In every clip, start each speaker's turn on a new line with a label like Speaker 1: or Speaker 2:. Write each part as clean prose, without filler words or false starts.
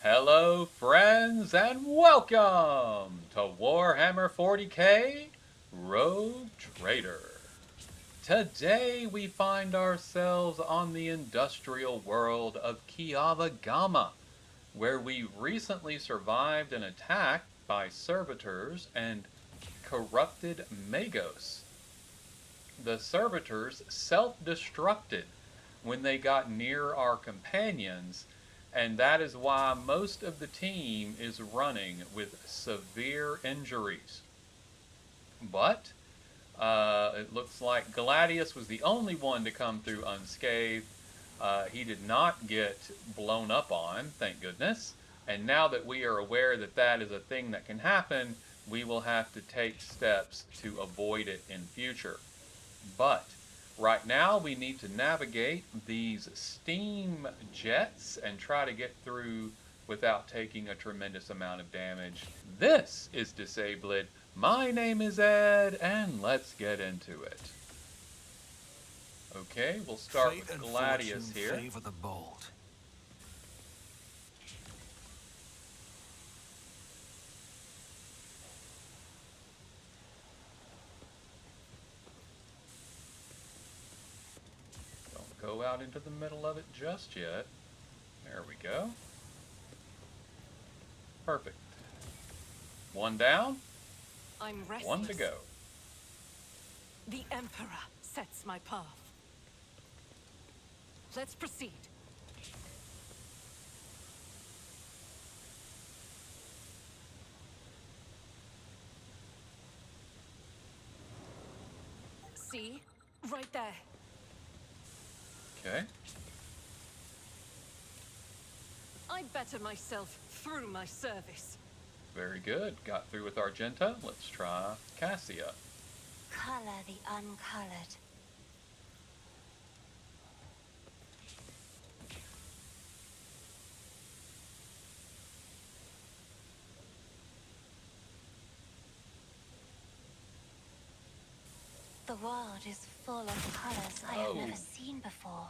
Speaker 1: Hello, friends, and welcome to Warhammer 40k Rogue Trader. Today we find ourselves on the industrial world of Kiava Gamma, where we recently survived an attack by servitors and corrupted Magos. The servitors self-destructed when they got near our companions, and that is why most of the team is running with severe injuries. But it looks like Gladius was the only one to come through unscathed. He did not get blown up on, thank goodness. And now that we are aware that that is a thing that can happen, we will have to take steps to avoid it in future. But right now we need to navigate these steam jets and try to get through without taking a tremendous amount of damage. This is Disabled. My name is Ed, and let's get into it. Okay, we'll start with Gladius here.
Speaker 2: Favor the bold.
Speaker 1: Don't go out into the middle of it just yet. There we go. Perfect. One down,
Speaker 3: I'm restless.
Speaker 1: one to go.
Speaker 3: The Emperor sets my path. Let's proceed. See? Right there.
Speaker 1: Okay.
Speaker 3: I better myself through my service.
Speaker 1: Very good. Got through with Argenta. Let's try Cassia.
Speaker 4: Color the uncolored. The world is full of colors I have never seen before.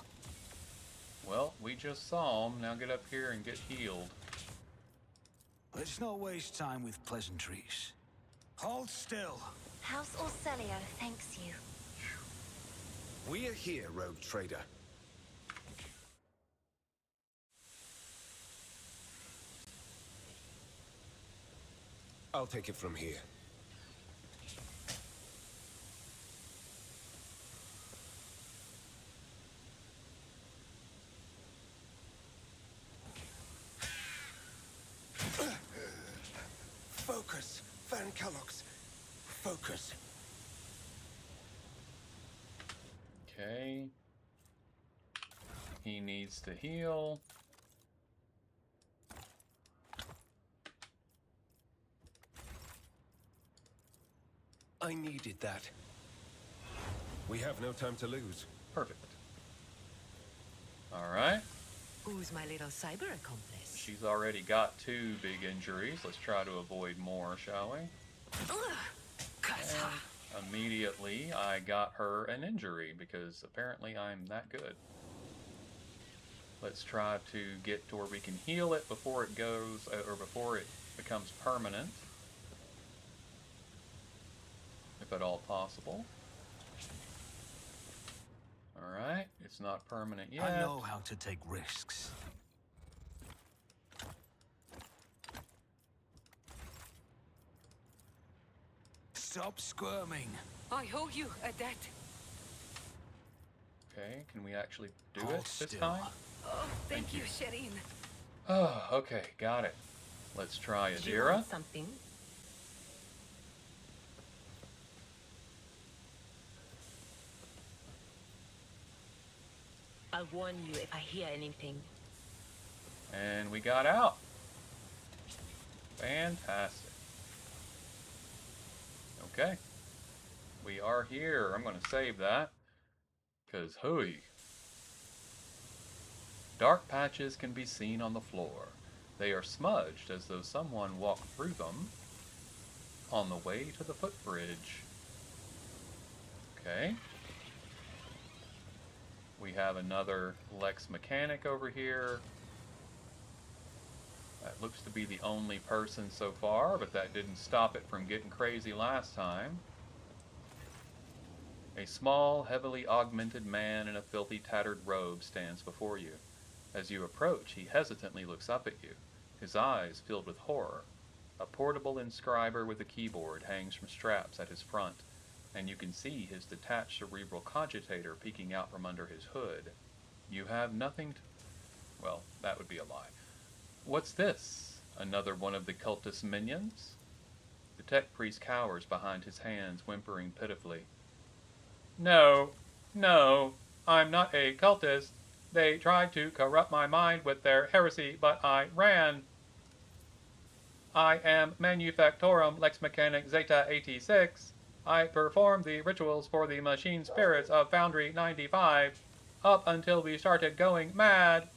Speaker 1: Well, we just saw him. Now get up here and get healed.
Speaker 2: Let's not waste time with pleasantries. Hold still.
Speaker 4: House Orselio thanks you.
Speaker 5: We are here, Rogue Trader. I'll take it from here. Focus, Van Kellogg's. Focus.
Speaker 1: Okay. He needs to heal.
Speaker 5: I needed that. We have no time to lose.
Speaker 1: Perfect. Alright.
Speaker 3: Who's my little cyber accomplice?
Speaker 1: She's already got 2 big injuries. Let's try to avoid more, shall we? And immediately, I got her an injury because apparently I'm that good. Let's try to get to where we can heal it before it goes, or before it becomes permanent. If at all possible. Alright, it's not permanent yet.
Speaker 2: I know how to take risks. Stop squirming.
Speaker 3: I owe you a debt.
Speaker 1: Okay, can we actually do
Speaker 2: Hold
Speaker 1: it this
Speaker 2: still.
Speaker 1: time?
Speaker 3: Oh, thank you, Shireen.
Speaker 1: Oh, okay, got it. Let's try
Speaker 3: Do you
Speaker 1: Adira.
Speaker 3: want something?
Speaker 6: I'll warn you if I hear anything.
Speaker 1: And we got out. Fantastic. Okay. We are here. I'm going to save that. Because, hooey. Dark patches can be seen on the floor. They are smudged as though someone walked through them on the way to the footbridge. Okay. We have another Lex mechanic over here. That looks to be the only person so far, but that didn't stop it from getting crazy last time. A small, heavily augmented man in a filthy, tattered robe stands before you. As you approach, he hesitantly looks up at you, his eyes filled with horror. A portable inscriber with a keyboard hangs from straps at his front, and you can see his detached cerebral cogitator peeking out from under his hood. You have nothing to... Well, that would be a lie. What's this? Another one of the cultist minions? The tech priest cowers behind his hands, whimpering pitifully. No, no, I'm not a cultist. They tried to corrupt my mind with their heresy, but I ran. I am manufacorum lex mechanic zeta 86. I perform the rituals for the machine spirits of Foundry 95, up until we started going mad.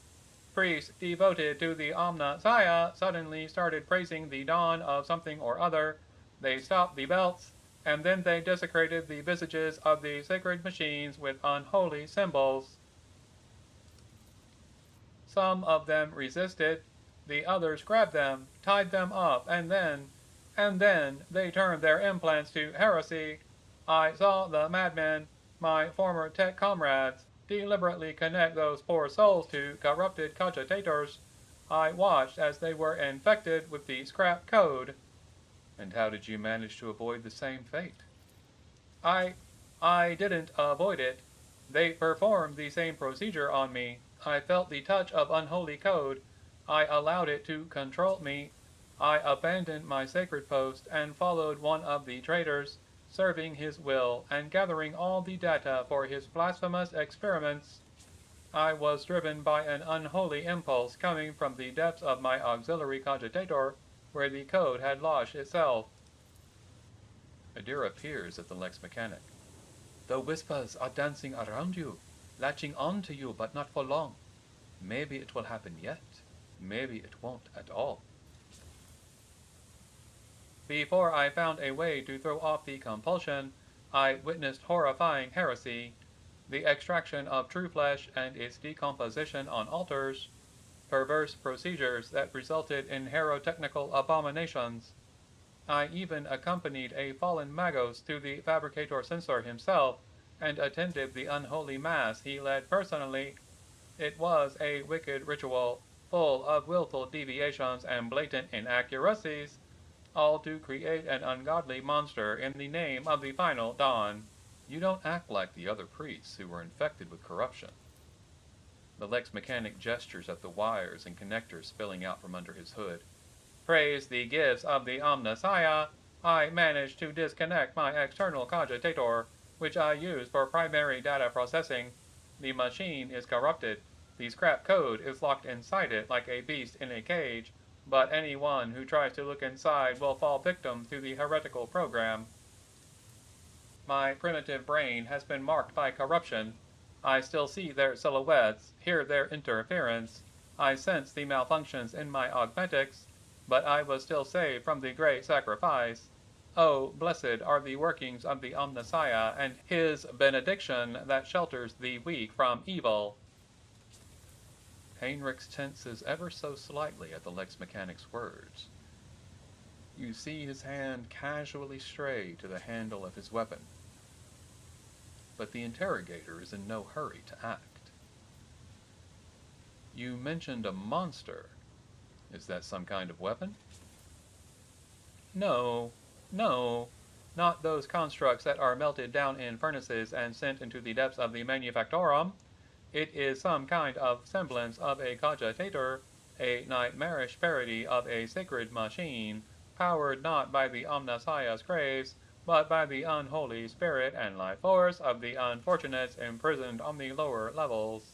Speaker 1: Priests devoted to the Omnissiah suddenly started praising the dawn of something or other. They stopped the belts, and then they desecrated the visages of the sacred machines with unholy symbols. Some of them resisted, the others grabbed them, tied them up, and then they turned their implants to heresy. I saw the madmen, my former tech comrades, deliberately connect those poor souls to corrupted cogitators. I watched as they were infected with the scrap code. And how did you manage to avoid the same fate? I didn't avoid it. They performed the same procedure on me. I felt the touch of unholy code. I allowed it to control me. I abandoned my sacred post and followed one of the traitors, serving his will and gathering all the data for his blasphemous experiments. I was driven by an unholy impulse coming from the depths of my auxiliary cogitator, where the code had lodged itself. Adira peers at the Lex Mechanic. The whispers are dancing around you, latching on to you, but not for long. Maybe it will happen yet. Maybe it won't at all. Before I found a way to throw off the compulsion, I witnessed horrifying heresy, the extraction of true flesh and its decomposition on altars, perverse procedures that resulted in herotechnical abominations. I even accompanied a fallen magos to the fabricator censor himself, and attended the unholy mass he led personally. It was a wicked ritual, full of willful deviations and blatant inaccuracies, all to create an ungodly monster in the name of the final dawn. You don't act like the other priests who were infected with corruption. The Lex Mechanic gestures at the wires and connectors spilling out from under his hood. Praise the gifts of the Omnissiah, I managed to disconnect my external cogitator, which I use for primary data processing. The machine is corrupted. The scrap code is locked inside it like a beast in a cage, but anyone who tries to look inside will fall victim to the heretical program. My primitive brain has been marked by corruption. I still see their silhouettes, hear their interference. I sense the malfunctions in my augmentics, but I was still saved from the great sacrifice. Oh, blessed are the workings of the Omnissiah and his benediction that shelters the weak from evil. Heinrichs tenses ever so slightly at the Lex Mechanic's words. You see his hand casually stray to the handle of his weapon. But the interrogator is in no hurry to act. You mentioned a monster. Is that some kind of weapon? No, not those constructs that are melted down in furnaces and sent into the depths of the manufacorum. It is some kind of semblance of a cogitator, a nightmarish parody of a sacred machine, powered not by the Omnissiah's grace, but by the unholy spirit and life force of the unfortunates imprisoned on the lower levels.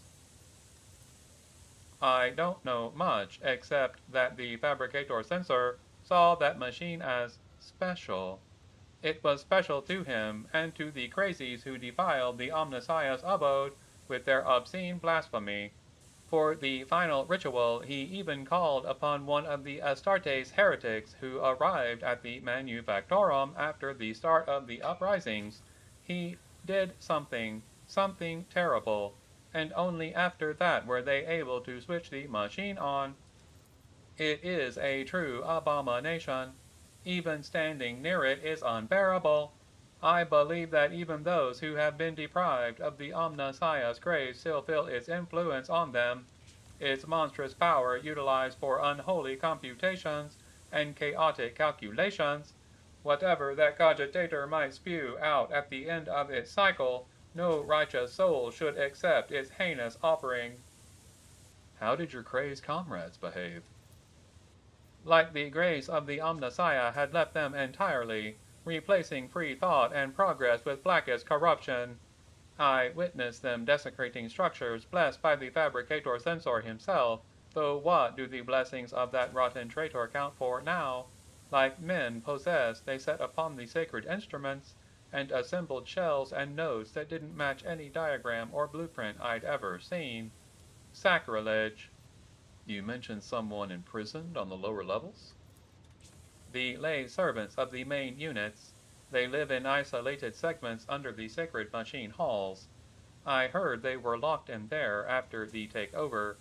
Speaker 1: I don't know much, except that the fabricator censor saw that machine as special. It was special to him and to the crazies who defiled the Omnissiah's abode with their obscene blasphemy. For the final ritual, he even called upon one of the Astartes heretics who arrived at the Manufactorum after the start of the uprisings. He did something terrible, and only after that were they able to switch the machine on. It is a true abomination. Even standing near it is unbearable. I believe that even those who have been deprived of the Omnissiah's grace still feel its influence on them, its monstrous power utilized for unholy computations and chaotic calculations. Whatever that cogitator might spew out at the end of its cycle, no righteous soul should accept its heinous offering. How did your crazed comrades behave? Like the grace of the Omnissiah had left them entirely, replacing free thought and progress with blackest corruption. I witnessed them desecrating structures blessed by the fabricator censor himself, though what do the blessings of that rotten traitor count for now? Like men possessed, they set upon the sacred instruments, and assembled shells and nodes that didn't match any diagram or blueprint I'd ever seen. Sacrilege. You mentioned someone imprisoned on the lower levels? The lay servants of the main units. They live in isolated segments under the sacred machine halls. I heard they were locked in there after the takeover.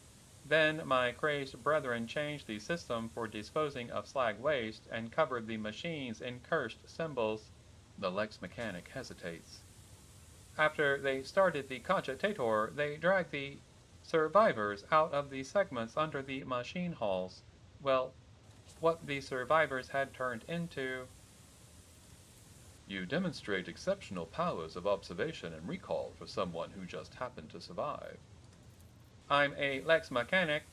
Speaker 1: Then my crazed brethren changed the system for disposing of slag waste and covered the machines in cursed symbols. The Lex mechanic hesitates. After they started the cogitator, they dragged the survivors out of the segments under the machine halls. Well, what the survivors had turned into. You demonstrate exceptional powers of observation and recall for someone who just happened to survive. I'm a Lex mechanic.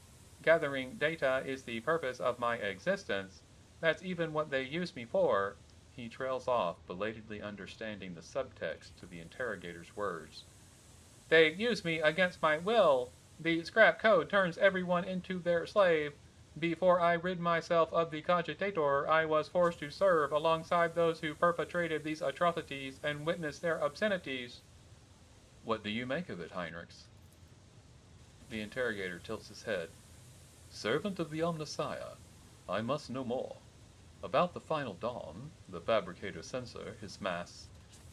Speaker 1: Gathering data is the purpose of my existence. That's even what they use me for. He trails off, belatedly understanding the subtext to the interrogator's words. They use me against my will. The scrap code turns everyone into their slave. Before I rid myself of the cogitator, I was forced to serve alongside those who perpetrated these atrocities and witness their obscenities. What do you make of it, Heinrichs? The interrogator tilts his head. Servant of the Omnissiah, I must know more. About the final dawn, the fabricator censor, his mass,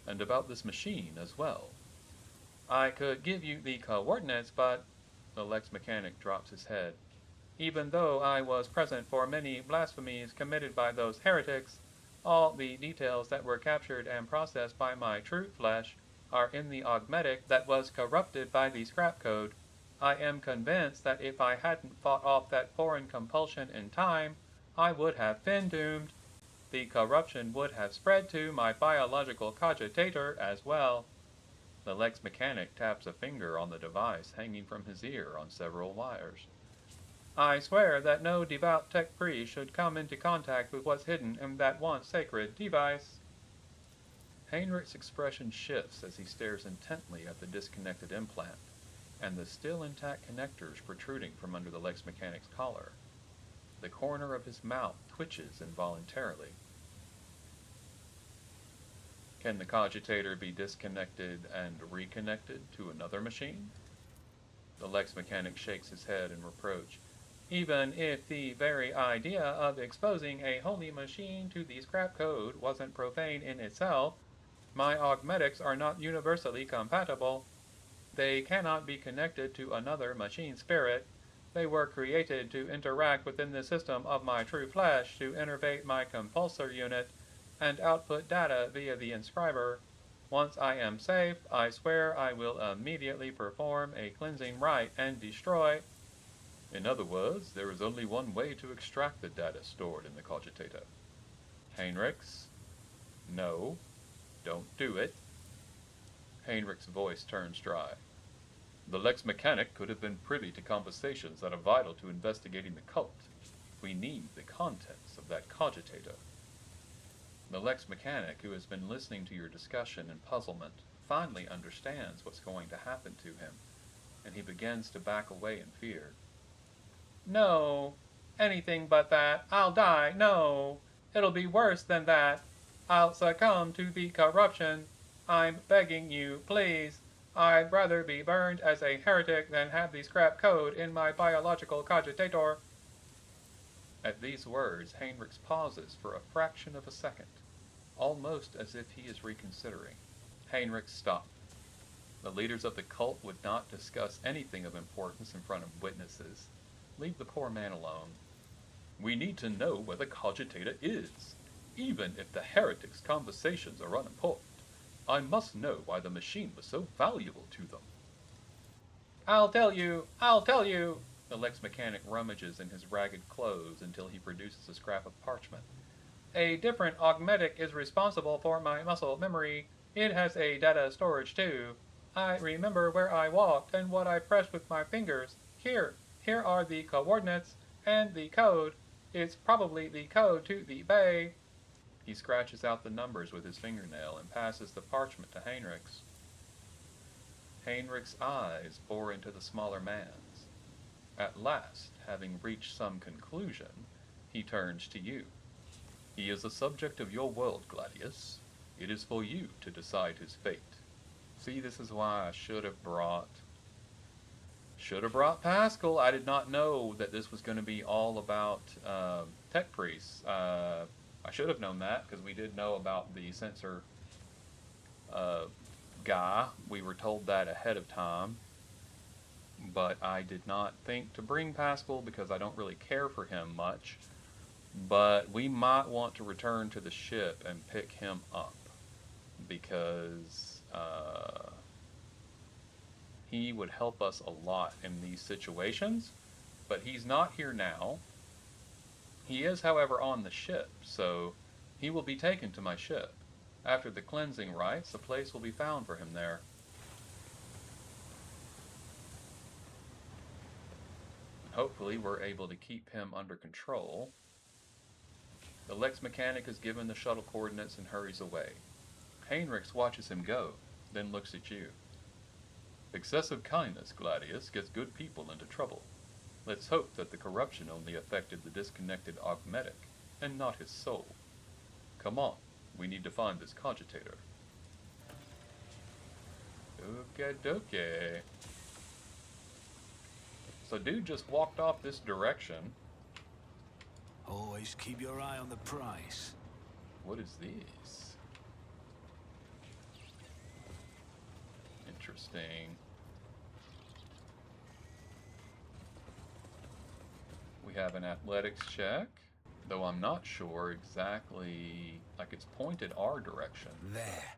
Speaker 1: and about this machine as well. I could give you the coordinates, but the Lex mechanic drops his head. Even though I was present for many blasphemies committed by those heretics, all the details that were captured and processed by my true flesh are in the augmetic that was corrupted by the scrap code. I am convinced that if I hadn't fought off that foreign compulsion in time, I would have been doomed. The corruption would have spread to my biological cogitator as well. The Lex mechanic taps a finger on the device hanging from his ear on several wires. I swear that no devout tech priest should come into contact with what's hidden in that once sacred device. Heinrich's expression shifts as he stares intently at the disconnected implant and the still intact connectors protruding from under the Lex mechanic's collar. The corner of his mouth twitches involuntarily. Can the cogitator be disconnected and reconnected to another machine? The Lex mechanic shakes his head in reproach. Even if the very idea of exposing a holy machine to the scrap code wasn't profane in itself, my augmetics are not universally compatible. They cannot be connected to another machine spirit. They were created to interact within the system of my true flesh to innervate my compulsor unit and output data via the inscriber. Once I am safe, I swear I will immediately perform a cleansing rite and destroy. In other words, there is only one way to extract the data stored in the cogitator. Heinrichs? No. Don't do it. Heinrich's voice turns dry. The Lex mechanic could have been privy to conversations that are vital to investigating the cult. We need the contents of that cogitator. The Lex mechanic, who has been listening to your discussion in puzzlement, finally understands what's going to happen to him, and he begins to back away in fear. No, anything but that. I'll die. No, it'll be worse than that. I'll succumb to the corruption. I'm begging you, please. I'd rather be burned as a heretic than have the scrap code in my biological cogitator. At these words, Heinrichs pauses for a fraction of a second, almost as if he is reconsidering. Heinrichs stopped. The leaders of the cult would not discuss anything of importance in front of witnesses. Leave the poor man alone. We need to know where the cogitator is, even if the heretics' conversations are unimportant. I must know why the machine was so valuable to them. I'll tell you! I'll tell you! The Lex mechanic rummages in his ragged clothes until he produces a scrap of parchment. A different augmetic is responsible for my muscle memory. It has a data storage too. I remember where I walked and what I pressed with my fingers. Here are the coordinates and the code. It's probably the code to the bay. He scratches out the numbers with his fingernail and passes the parchment to Heinrichs. Heinrich's eyes bore into the smaller man's. At last, having reached some conclusion, he turns to you. He is a subject of your world, Gladius. It is for you to decide his fate. See, this is why I should have brought Pascal. I did not know that this was going to be all about tech priests. I should have known that because we did know about the sensor guy. We were told that ahead of time. But I did not think to bring Pascal because I don't really care for him much. But we might want to return to the ship and pick him up because he would help us a lot in these situations. But he's not here now. He is, however, on the ship, so he will be taken to my ship. After the cleansing rites, a place will be found for him there. Hopefully we're able to keep him under control. The Lex mechanic is given the shuttle coordinates and hurries away. Heinrichs watches him go, then looks at you. Excessive kindness, Gladius, gets good people into trouble. Let's hope that the corruption only affected the disconnected augmetic, and not his soul. Come on, we need to find this cogitator. Okie dokie. So dude just walked off this direction.
Speaker 2: Always keep your eye on the prize.
Speaker 1: What is this? Interesting. We have an athletics check, though I'm not sure exactly, like it's pointed our direction.
Speaker 2: There.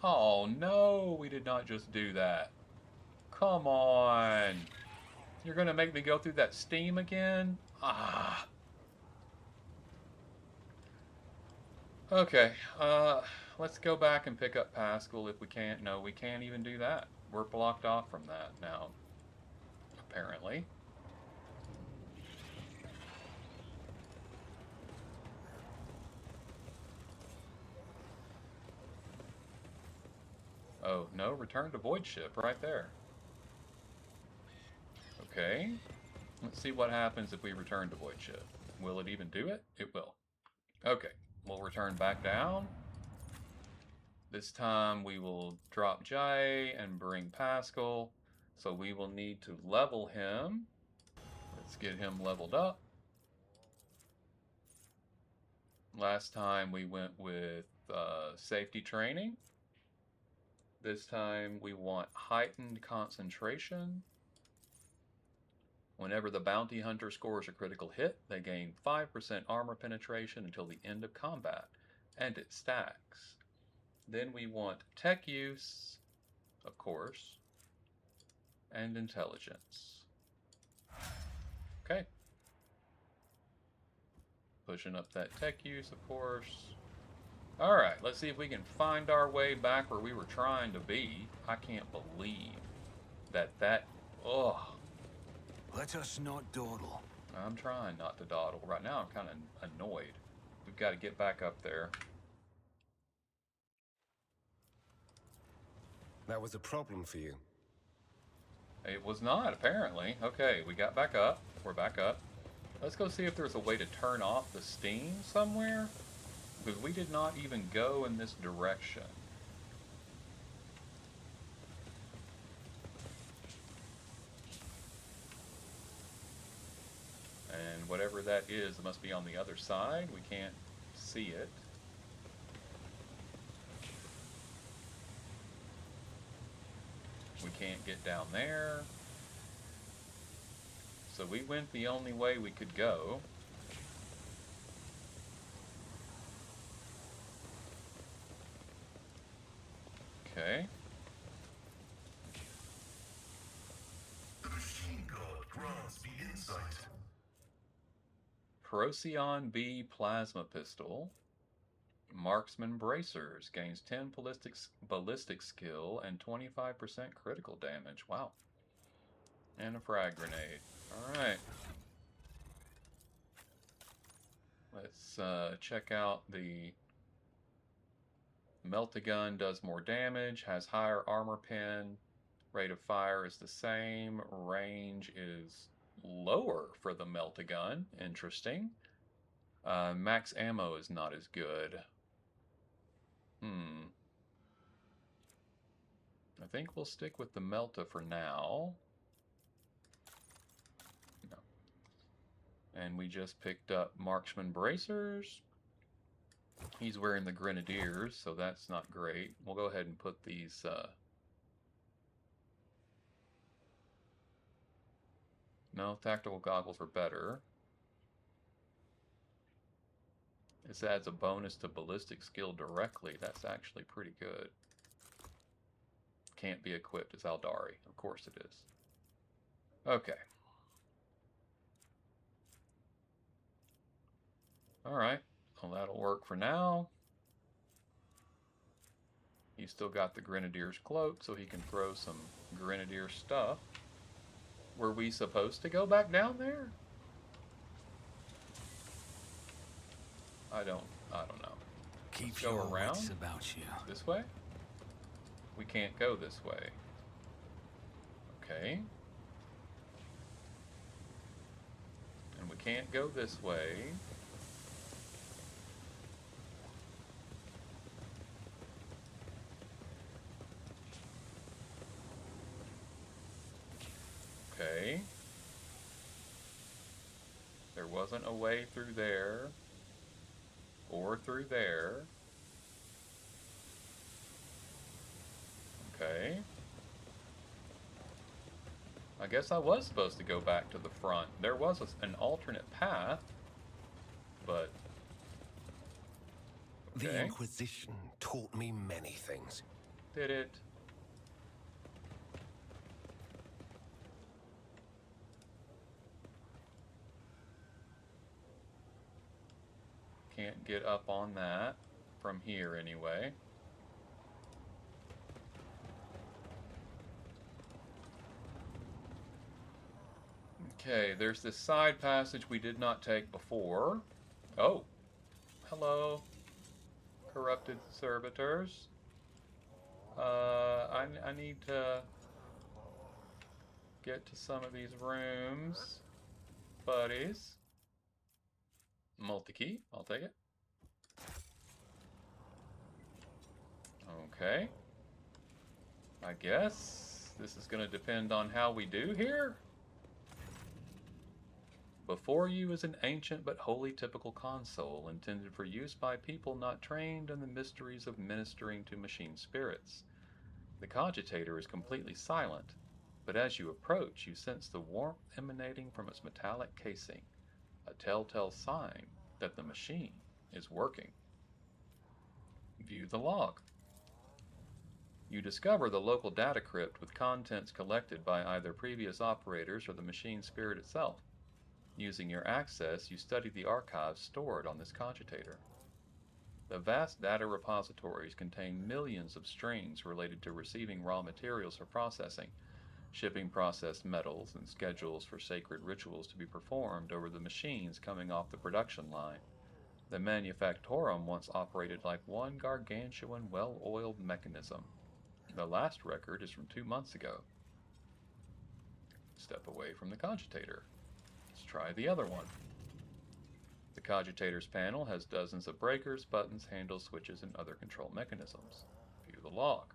Speaker 1: Oh no, we did not just do that. Come on. You're gonna make me go through that steam again? Ah. Okay, let's go back and pick up Pascal if we can't. No, we can't even do that. We're blocked off from that now, apparently. Oh, no, return to void ship right there. Okay, let's see what happens if we return to void ship. Will it even do it? It will. Okay, we'll return back down. This time we will drop Jai and bring Pascal. So we will need to level him. Let's get him leveled up. Last time we went with safety training. This time we want heightened concentration. Whenever the bounty hunter scores a critical hit, they gain 5% armor penetration until the end of combat, and it stacks. Then we want tech use, of course, and intelligence. Okay. Pushing up that tech use, of course. Alright, let's see if we can find our way back where we were trying to be. I can't believe that ugh.
Speaker 2: Let us not dawdle.
Speaker 1: I'm trying not to dawdle. Right now I'm kind of annoyed. We've got to get back up there.
Speaker 5: That was a problem for you.
Speaker 1: It was not, apparently. Okay, we got back up. We're back up. Let's go see if there's a way to turn off the steam somewhere. Because we did not even go in this direction. And whatever that is, it must be on the other side. We can't see it. We can't get down there. so we went the only way we could go. Okay.
Speaker 7: The machine god grants me insight.
Speaker 1: Procyon B plasma pistol. Marksman bracers gains 10 ballistic skill and 25% critical damage. Wow. And a frag grenade. Alright. Let's check out the Melt-A-Gun. Does more damage, has higher armor pen, rate of fire is the same, range is lower for the Melt-A-Gun. Interesting. Max ammo is not as good. I think we'll stick with the Melta for now. No. And we just picked up Marksman bracers. He's wearing the Grenadiers, so that's not great. We'll go ahead and put these... No, tactical goggles are better. This adds a bonus to ballistic skill directly. That's actually pretty good. Can't be equipped as Aldari. Of course it is. Okay. Alright. Well, that'll work for now. He's still got the Grenadier's cloak, so he can throw some Grenadier stuff. Were we supposed to go back down there? I don't know.
Speaker 2: Keep
Speaker 1: Go
Speaker 2: your
Speaker 1: around?
Speaker 2: wits about you.
Speaker 1: This way? We can't go this way. Okay. And we can't go this way. Okay. There wasn't a way through there. Or through there. Okay. I guess I was supposed to go back to the front. There was an alternate path, but...
Speaker 5: The
Speaker 1: Okay.
Speaker 5: Inquisition taught me many things.
Speaker 1: Did it? Can't get up on that from here anyway. Okay, there's this side passage we did not take before. Oh, hello, corrupted servitors. I need to get to some of these rooms, buddies. Multi-key, I'll take it. Okay. I guess this is going to depend on how we do here. Before you is an ancient but wholly typical console intended for use by people not trained in the mysteries of ministering to machine spirits. The cogitator is completely silent, but as you approach, you sense the warmth emanating from its metallic casing, a telltale sign that the machine is working. View the log. You discover the local data crypt with contents collected by either previous operators or the machine spirit itself. Using your access, you study the archives stored on this cogitator. The vast data repositories contain millions of strings related to receiving raw materials for processing, shipping processed metals, and schedules for sacred rituals to be performed over the machines coming off the production line. The manufacorum once operated like one gargantuan, well-oiled mechanism. The last record is from 2 months ago. Step away from the cogitator. Let's try the other one. The cogitator's panel has dozens of breakers, buttons, handles, switches, and other control mechanisms. View the log.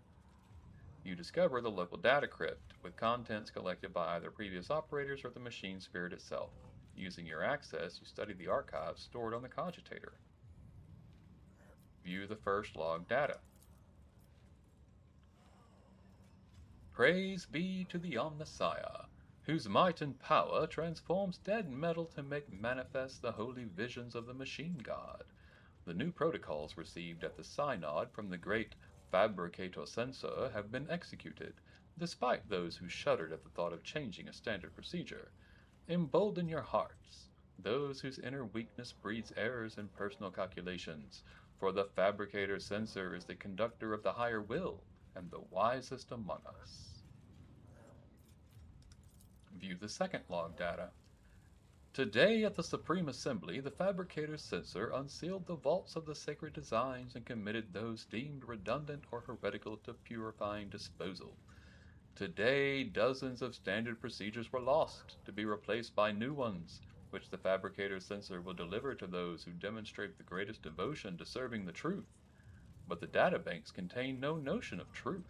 Speaker 1: You discover the local data crypt, with contents collected by either previous operators or the machine spirit itself. Using your access, you study the archives stored on the cogitator. View the first log data. Praise be to the Omnissiah. whose might and power transforms dead metal to make manifest the holy visions of the machine god. The new protocols received at the synod from the great fabricator censor have been executed, despite those who shuddered at the thought of changing a standard procedure. Embolden your hearts, those whose inner weakness breeds errors in personal calculations, for the fabricator censor is the conductor of the higher will and the wisest among us. View the second log data. Today at the Supreme Assembly, the Fabricator's Censor unsealed the vaults of the sacred designs and committed those deemed redundant or heretical to purifying disposal. Today, dozens of standard procedures were lost, to be replaced by new ones, which the Fabricator's Censor will deliver to those who demonstrate the greatest devotion to serving the truth. But the databanks contain no notion of truth.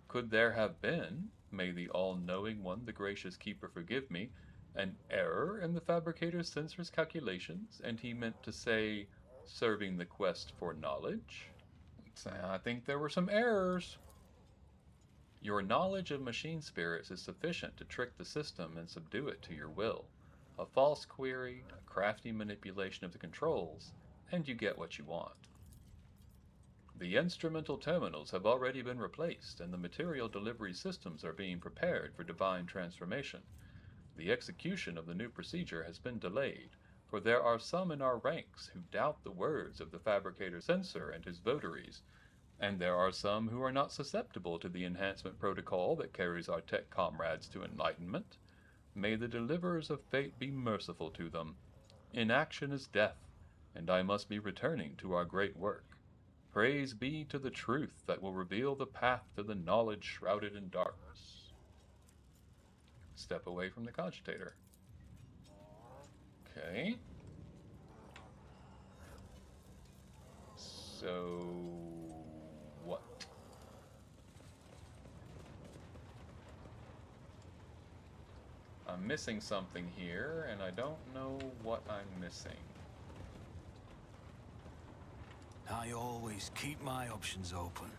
Speaker 1: Could there have been, may the all-knowing one, the gracious keeper, forgive me, an error in the Fabricator's Censor's calculations, and he meant to say, serving the quest for knowledge? I think there were some errors. Your knowledge of machine spirits is sufficient to trick the system and subdue it to your will. A false query, a crafty manipulation of the controls, and you get what you want. The instrumental terminals have already been replaced, and the material delivery systems are being prepared for divine transformation. The execution of the new procedure has been delayed, for there are some in our ranks who doubt the words of the Fabricator Censor and his votaries, and there are some who are not susceptible to the enhancement protocol that carries our tech comrades to enlightenment. May the deliverers of fate be merciful to them. Inaction is death, and I must be returning to our great work. Praise be to the truth that will reveal the path to the knowledge shrouded in darkness. Step away from the cogitator. Okay. So, what? I'm missing something here, and I don't know what I'm missing.
Speaker 2: I always keep my options open.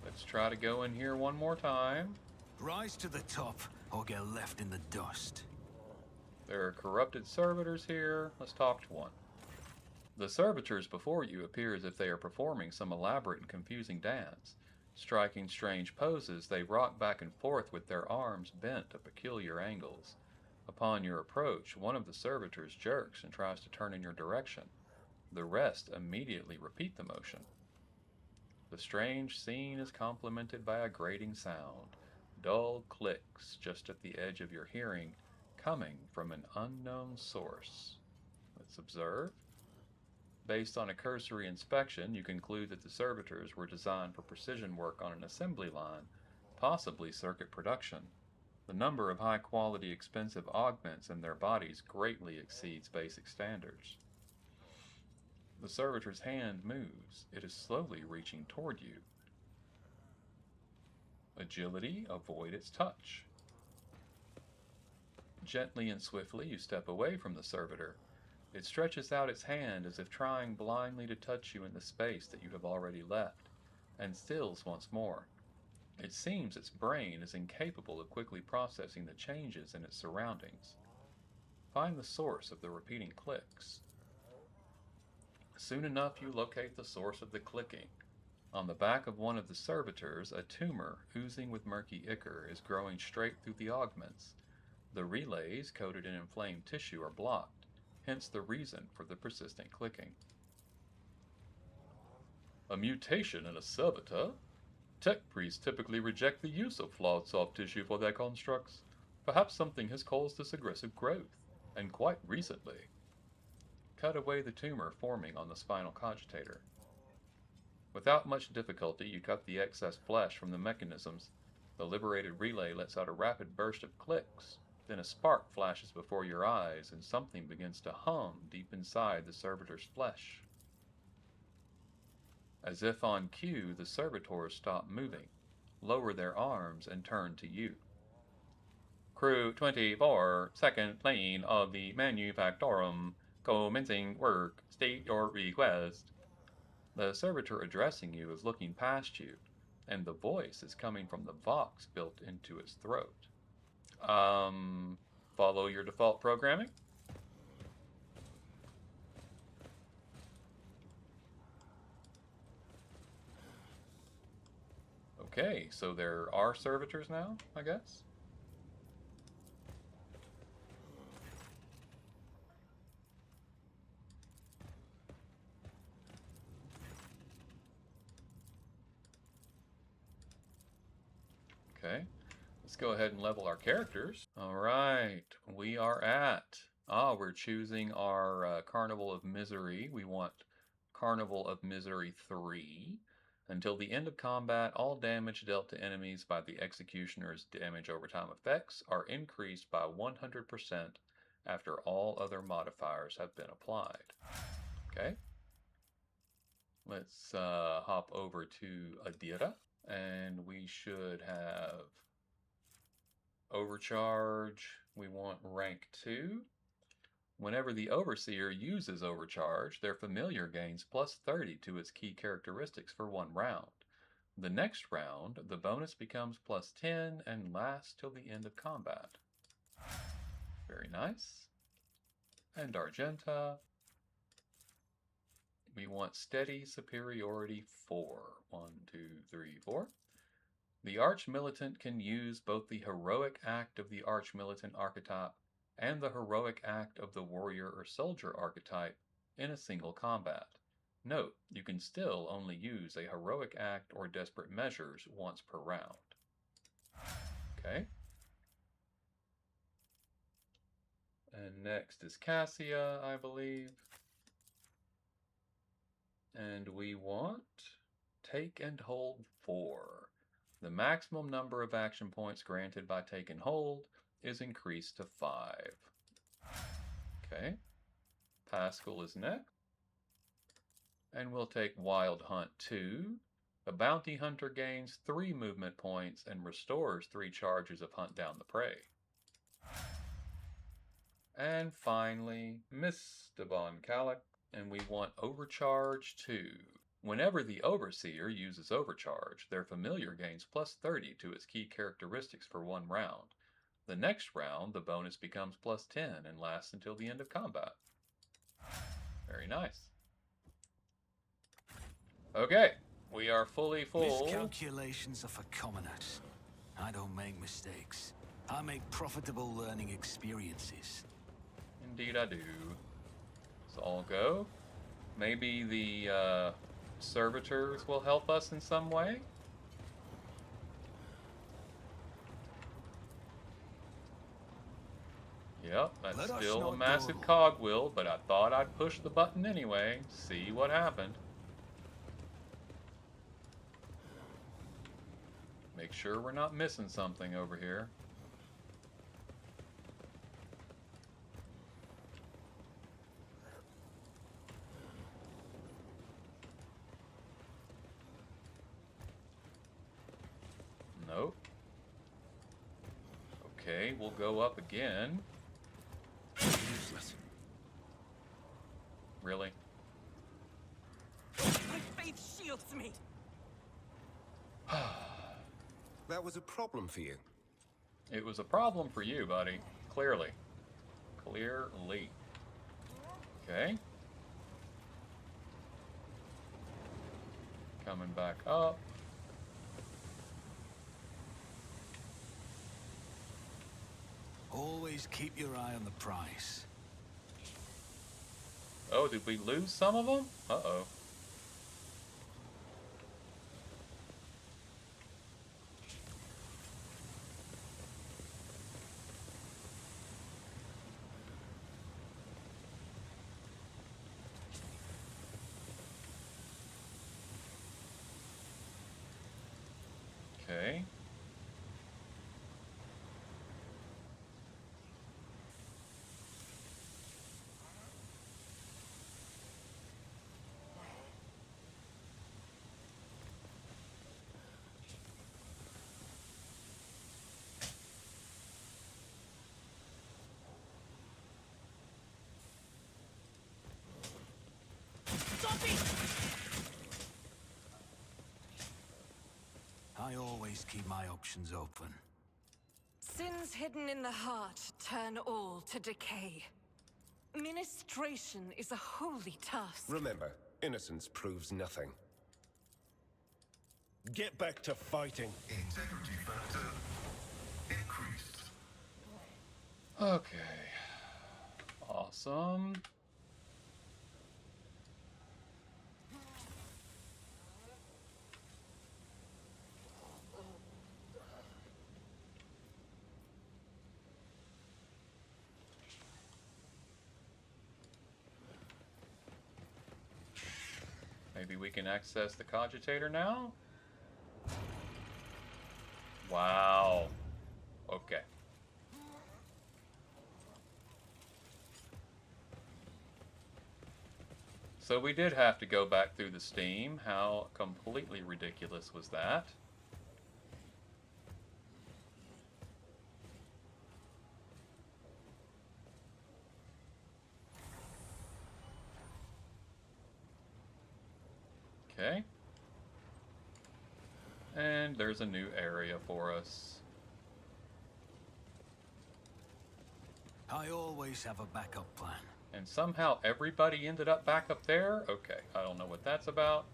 Speaker 1: Let's try to go in here one more time.
Speaker 2: Rise to the top, or get left in the dust.
Speaker 1: There are corrupted servitors here. Let's talk to one. The servitors before you appear as if they are performing some elaborate and confusing dance. Striking strange poses, they rock back and forth with their arms bent at peculiar angles. Upon your approach, one of the servitors jerks and tries to turn in your direction. The rest immediately repeat the motion. The strange scene is complemented by a grating sound, dull clicks just at the edge of your hearing, coming from an unknown source. Let's observe. Based on a cursory inspection, you conclude that the servitors were designed for precision work on an assembly line, possibly circuit production. The number of high-quality, expensive augments in their bodies greatly exceeds basic standards. The servitor's hand moves. It is slowly reaching toward you. Agility, avoid its touch. Gently and swiftly, you step away from the servitor. It stretches out its hand as if trying blindly to touch you in the space that you have already left, and stills once more. It seems its brain is incapable of quickly processing the changes in its surroundings. Find the source of the repeating clicks. Soon enough, you locate the source of the clicking. On the back of one of the servitors, a tumor oozing with murky ichor is growing straight through the augments. The relays, coated in inflamed tissue, are blocked, hence the reason for the persistent clicking. A mutation in a servitor? Tech priests typically reject the use of flawed soft tissue for their constructs. Perhaps something has caused this aggressive growth, and quite recently. Cut away the tumor forming on the spinal cogitator. Without much difficulty, you cut the excess flesh from the mechanisms. The liberated relay lets out a rapid burst of clicks. Then a spark flashes before your eyes, and something begins to hum deep inside the servitor's flesh. As if on cue, the servitors stop moving, lower their arms, and turn to you. Crew 24, second plane of the manufacorum, commencing work. State your request. The servitor addressing you is looking past you, and the voice is coming from the vox built into its throat. Follow your default programming. Okay, so there are servitors now, I guess? Okay, let's go ahead and level our characters. All right, we are at, we're choosing our Carnival of Misery. We want Carnival of Misery 3. Until the end of combat, all damage dealt to enemies by the Executioner's damage over time effects are increased by 100% after all other modifiers have been applied. Okay. Let's hop over to Adira, and we should have Overcharge. We want rank 2. Whenever the Overseer uses Overcharge, their familiar gains plus 30 to its key characteristics for 1 round. The next round, the bonus becomes plus 10 and lasts till the end of combat. Very nice. And Argenta. We want Steady Superiority 4. 1, 2, 3, 4. The Arch-Militant can use both the Heroic Act of the Arch-Militant archetype and the Heroic Act of the Warrior or Soldier archetype in a single combat. Note, you can still only use a Heroic Act or Desperate Measures once per round. Okay. And next is Cassia, I believe. And we want Take and Hold 4. The maximum number of action points granted by Take and Hold is increased to 5. Okay. Pascal is next. And we'll take Wild Hunt 2. The Bounty Hunter gains 3 movement points and restores 3 charges of Hunt Down the Prey. And finally, Mr. Von Kalik, and we want Overcharge 2. Whenever the Overseer uses Overcharge, their familiar gains plus 30 to its key characteristics for 1 round. The next round, the bonus becomes plus 10 and lasts until the end of combat. Very nice. Okay, we are fully full.
Speaker 2: Miscalculations are for commoners. I don't make mistakes. I make profitable learning experiences.
Speaker 1: Indeed I do. So I'll go. Maybe the servitors will help us in some way? Yep, that's still a massive cogwheel, but I thought I'd push the button anyway, see what happened. Make sure we're not missing something over here. Nope. Okay, we'll go up again.
Speaker 5: Useless.
Speaker 1: Really?
Speaker 3: My faith shields me.
Speaker 5: That was a problem for you.
Speaker 1: It was a problem for you, buddy. Clearly. Clearly. Okay. Coming back up.
Speaker 2: Always keep your eye on the prize.
Speaker 1: Oh, did we lose some of them? Uh-oh. Okay.
Speaker 2: I always keep my options open.
Speaker 3: Sins hidden in the heart turn all to decay. Ministration is a holy task.
Speaker 5: Remember, innocence proves nothing. Get back to fighting.
Speaker 7: Integrity factor increased.
Speaker 1: Okay. Awesome. Maybe we can access the cogitator now? Wow. Okay. So we did have to go back through the steam. How completely ridiculous was that? Okay. And there's a new area for us.
Speaker 2: I always have a backup plan.
Speaker 1: And somehow everybody ended up back up there? Okay, I don't know what that's about.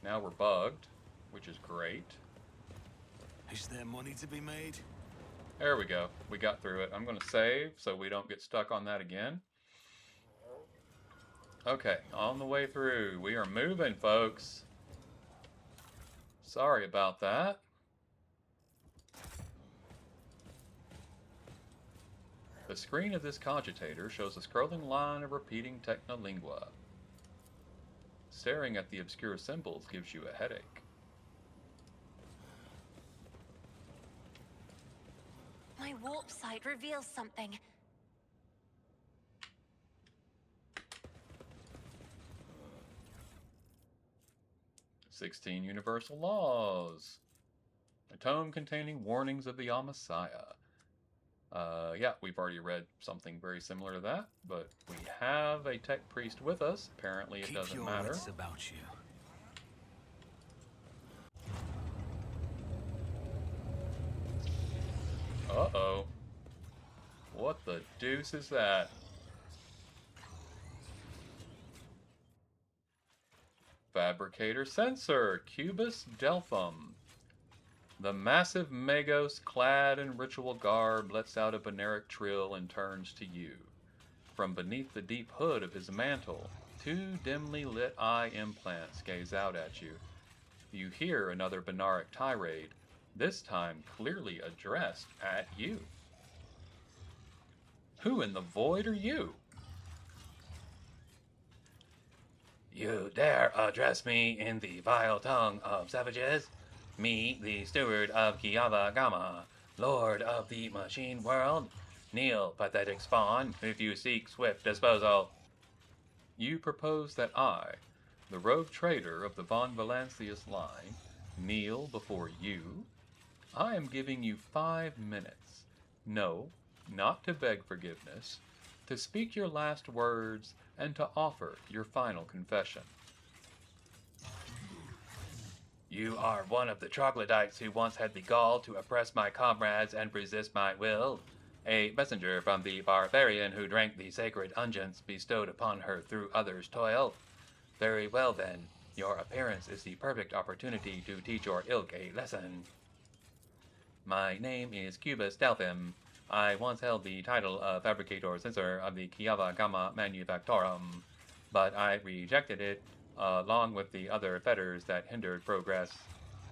Speaker 1: Now we're bugged, which is great.
Speaker 2: Is there money to be made?
Speaker 1: There we go. We got through it. I'm going to save so we don't get stuck on that again. Okay, on the way through. We are moving, folks. Sorry about that. The screen of this cogitator shows a scrolling line of repeating technolingua. Staring at the obscure symbols gives you a headache.
Speaker 4: My warp sight reveals something.
Speaker 1: 16 Universal Laws. A tome containing warnings of the Messiah. Yeah, we've already read something very similar to that, but we have a tech priest with us. Apparently it
Speaker 2: Keep
Speaker 1: doesn't
Speaker 2: your
Speaker 1: matter.
Speaker 2: wits about you.
Speaker 1: Uh-oh. What the deuce is that? Fabricator sensor, Cubus Delphum. The massive Magos, clad in ritual garb, lets out a Beneric trill and turns to you. From beneath the deep hood of his mantle, two dimly lit eye implants gaze out at you. You hear another Benaric tirade, this time clearly addressed at you. Who in the void are you? You dare address me in the vile tongue of savages? Me, the steward of Kiava Gamma, lord of the machine world? Kneel, pathetic spawn, if you seek swift disposal. You propose that I, the rogue trader of the Von Valancius line, kneel before you? I am giving you 5 minutes. No, not to beg forgiveness, to speak your last words and to offer your final confession. You are one of the troglodytes who once had the gall to oppress my comrades and resist my will. A messenger from the barbarian who drank the sacred unguents bestowed upon her through others' toil. Very well then, your appearance is the perfect opportunity to teach your ilk a lesson. My name is Cubus Delphim. I once held the title of Fabricator Censor of the Kiava Gamma Manufacorum, but I rejected it along with the other fetters that hindered progress.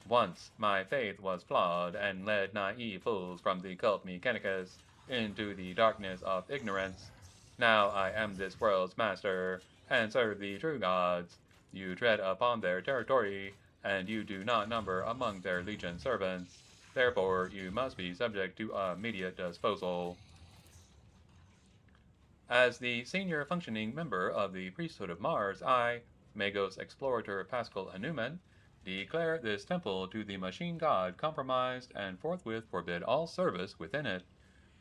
Speaker 1: Once my faith was flawed and led naive fools from the cult mechanicus into the darkness of ignorance. Now I am this world's master and serve the true gods. You tread upon their territory, and you do not number among their legion servants. Therefore, you must be subject to immediate disposal. As the senior functioning member of the priesthood of Mars, I, Magos Explorator Pascal Anuman, declare this temple to the machine god compromised and forthwith forbid all service within it.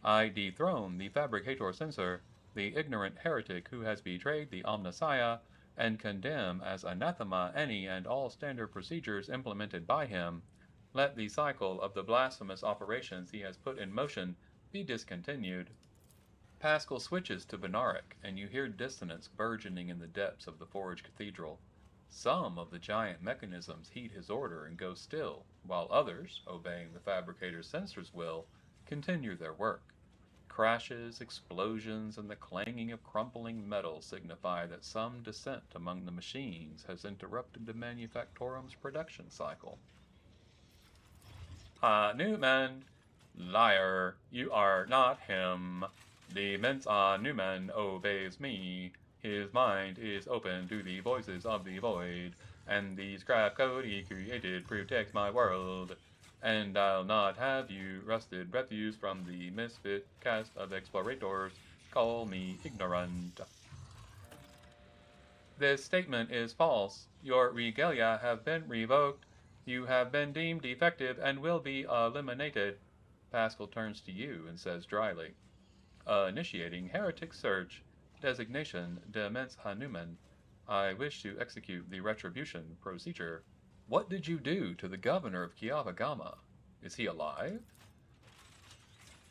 Speaker 1: I dethrone the Fabricator Censor, the ignorant heretic who has betrayed the Omnissiah and condemn as anathema any and all standard procedures implemented by him. Let the cycle of the blasphemous operations he has put in motion be discontinued. Pascal switches to Benaric, and you hear dissonance burgeoning in the depths of the Forge Cathedral. Some of the giant mechanisms heed his order and go still, while others, obeying the fabricator's sensor's will, continue their work. Crashes, explosions, and the clanging of crumpling metal signify that some dissent among the machines has interrupted the manufacorum's production cycle. Newman, liar, you are not him. The Mensa Newman obeys me. His mind is open to the voices of the void, and the scrap code he created protects my world. And I'll not have you rusted refuse from the misfit caste of explorators call me ignorant. This statement is false. Your regalia have been revoked. You have been deemed defective and will be eliminated. Pascal turns to you and says dryly, initiating heretic search, designation Demens Hanuman. I wish to execute the retribution procedure. What did you do to the governor of Kiava Gamma? Is he alive?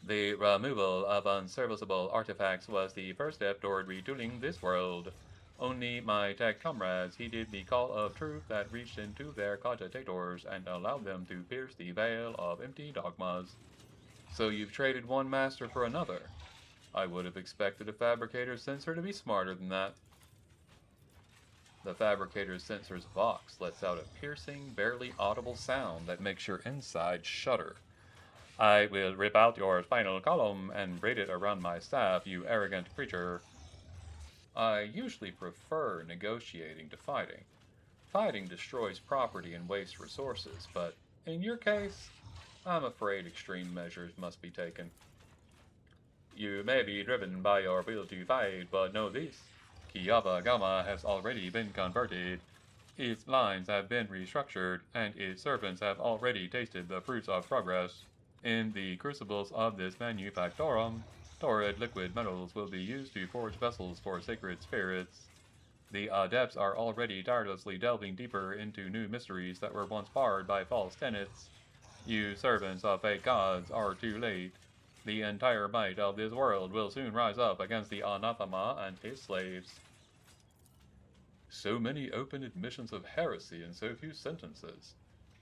Speaker 1: The removal of unserviceable artifacts was the first step toward retooling this world. Only my tech comrades heeded the call of truth that reached into their cogitators and allowed them to pierce the veil of empty dogmas. So you've traded one master for another. I would have expected a fabricator's sensor to be smarter than that. The fabricator's sensor's vox lets out a piercing, barely audible sound that makes your insides shudder. I will rip out your spinal column and braid it around my staff, you arrogant creature. I usually prefer negotiating to fighting. Fighting destroys property and wastes resources, but in your case, I'm afraid extreme measures must be taken. You may be driven by your will to fight, but know this. Kiava Gamma has already been converted. Its lines have been restructured, and its servants have already tasted the fruits of progress. In the crucibles of this manufacorum, torrid liquid metals will be used to forge vessels for sacred spirits. The adepts are already tirelessly delving deeper into new mysteries that were once barred by false tenets. You servants of fake gods are too late. The entire might of this world will soon rise up against the anathema and his slaves. So many open admissions of heresy in so few sentences.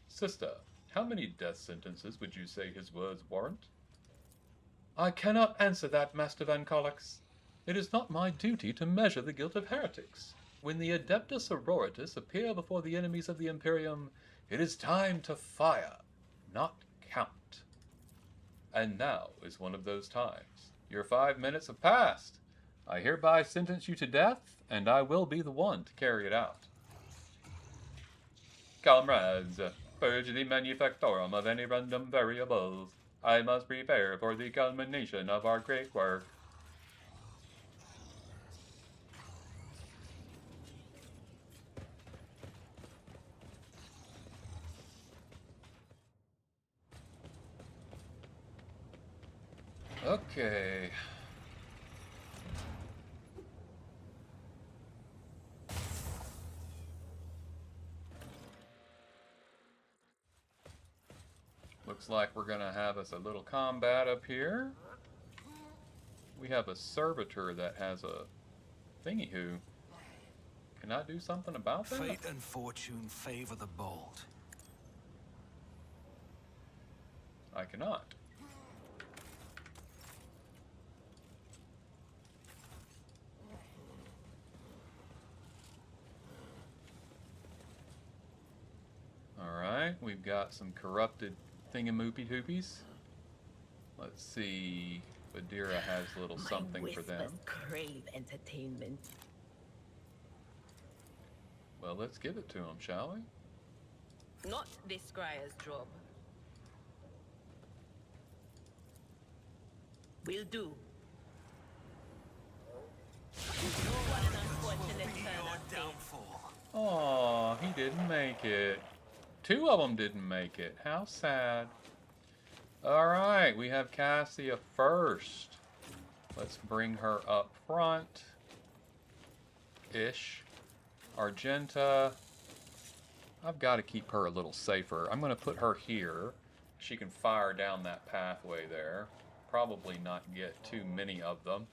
Speaker 1: Sister, how many death sentences would you say his words warrant? I cannot answer that, Master Van Colix. It is not my duty to measure the guilt of heretics. When the Adeptus Sororitas appear before the enemies of the Imperium, it is time to fire, not count. And now is one of those times. Your 5 minutes have passed. I hereby sentence you to death, and I will be the one to carry it out. Comrades, purge the manufacorum of any random variables. I must prepare for the culmination of our great work. Okay. Looks like we're gonna have us a little combat up here. We have a servitor that has a thingy-hoo. Can I do something about that?
Speaker 2: Fate and fortune favor the bold.
Speaker 1: I cannot. Alright, we've got some corrupted thingamoopy-hoopies. Let's see. Badira has a little something for them.
Speaker 6: Crave entertainment.
Speaker 1: Well, let's give it to them, shall we?
Speaker 6: Not this scryer's job. Will do. What an unfortunate turn of fate.
Speaker 1: Aw, he didn't make it. 2 of them didn't make it. How sad. Alright, we have Cassia first. Let's bring her up front. Ish. Argenta, I've got to keep her a little safer. I'm going to put her here. She can fire down that pathway there. Probably not get too many of them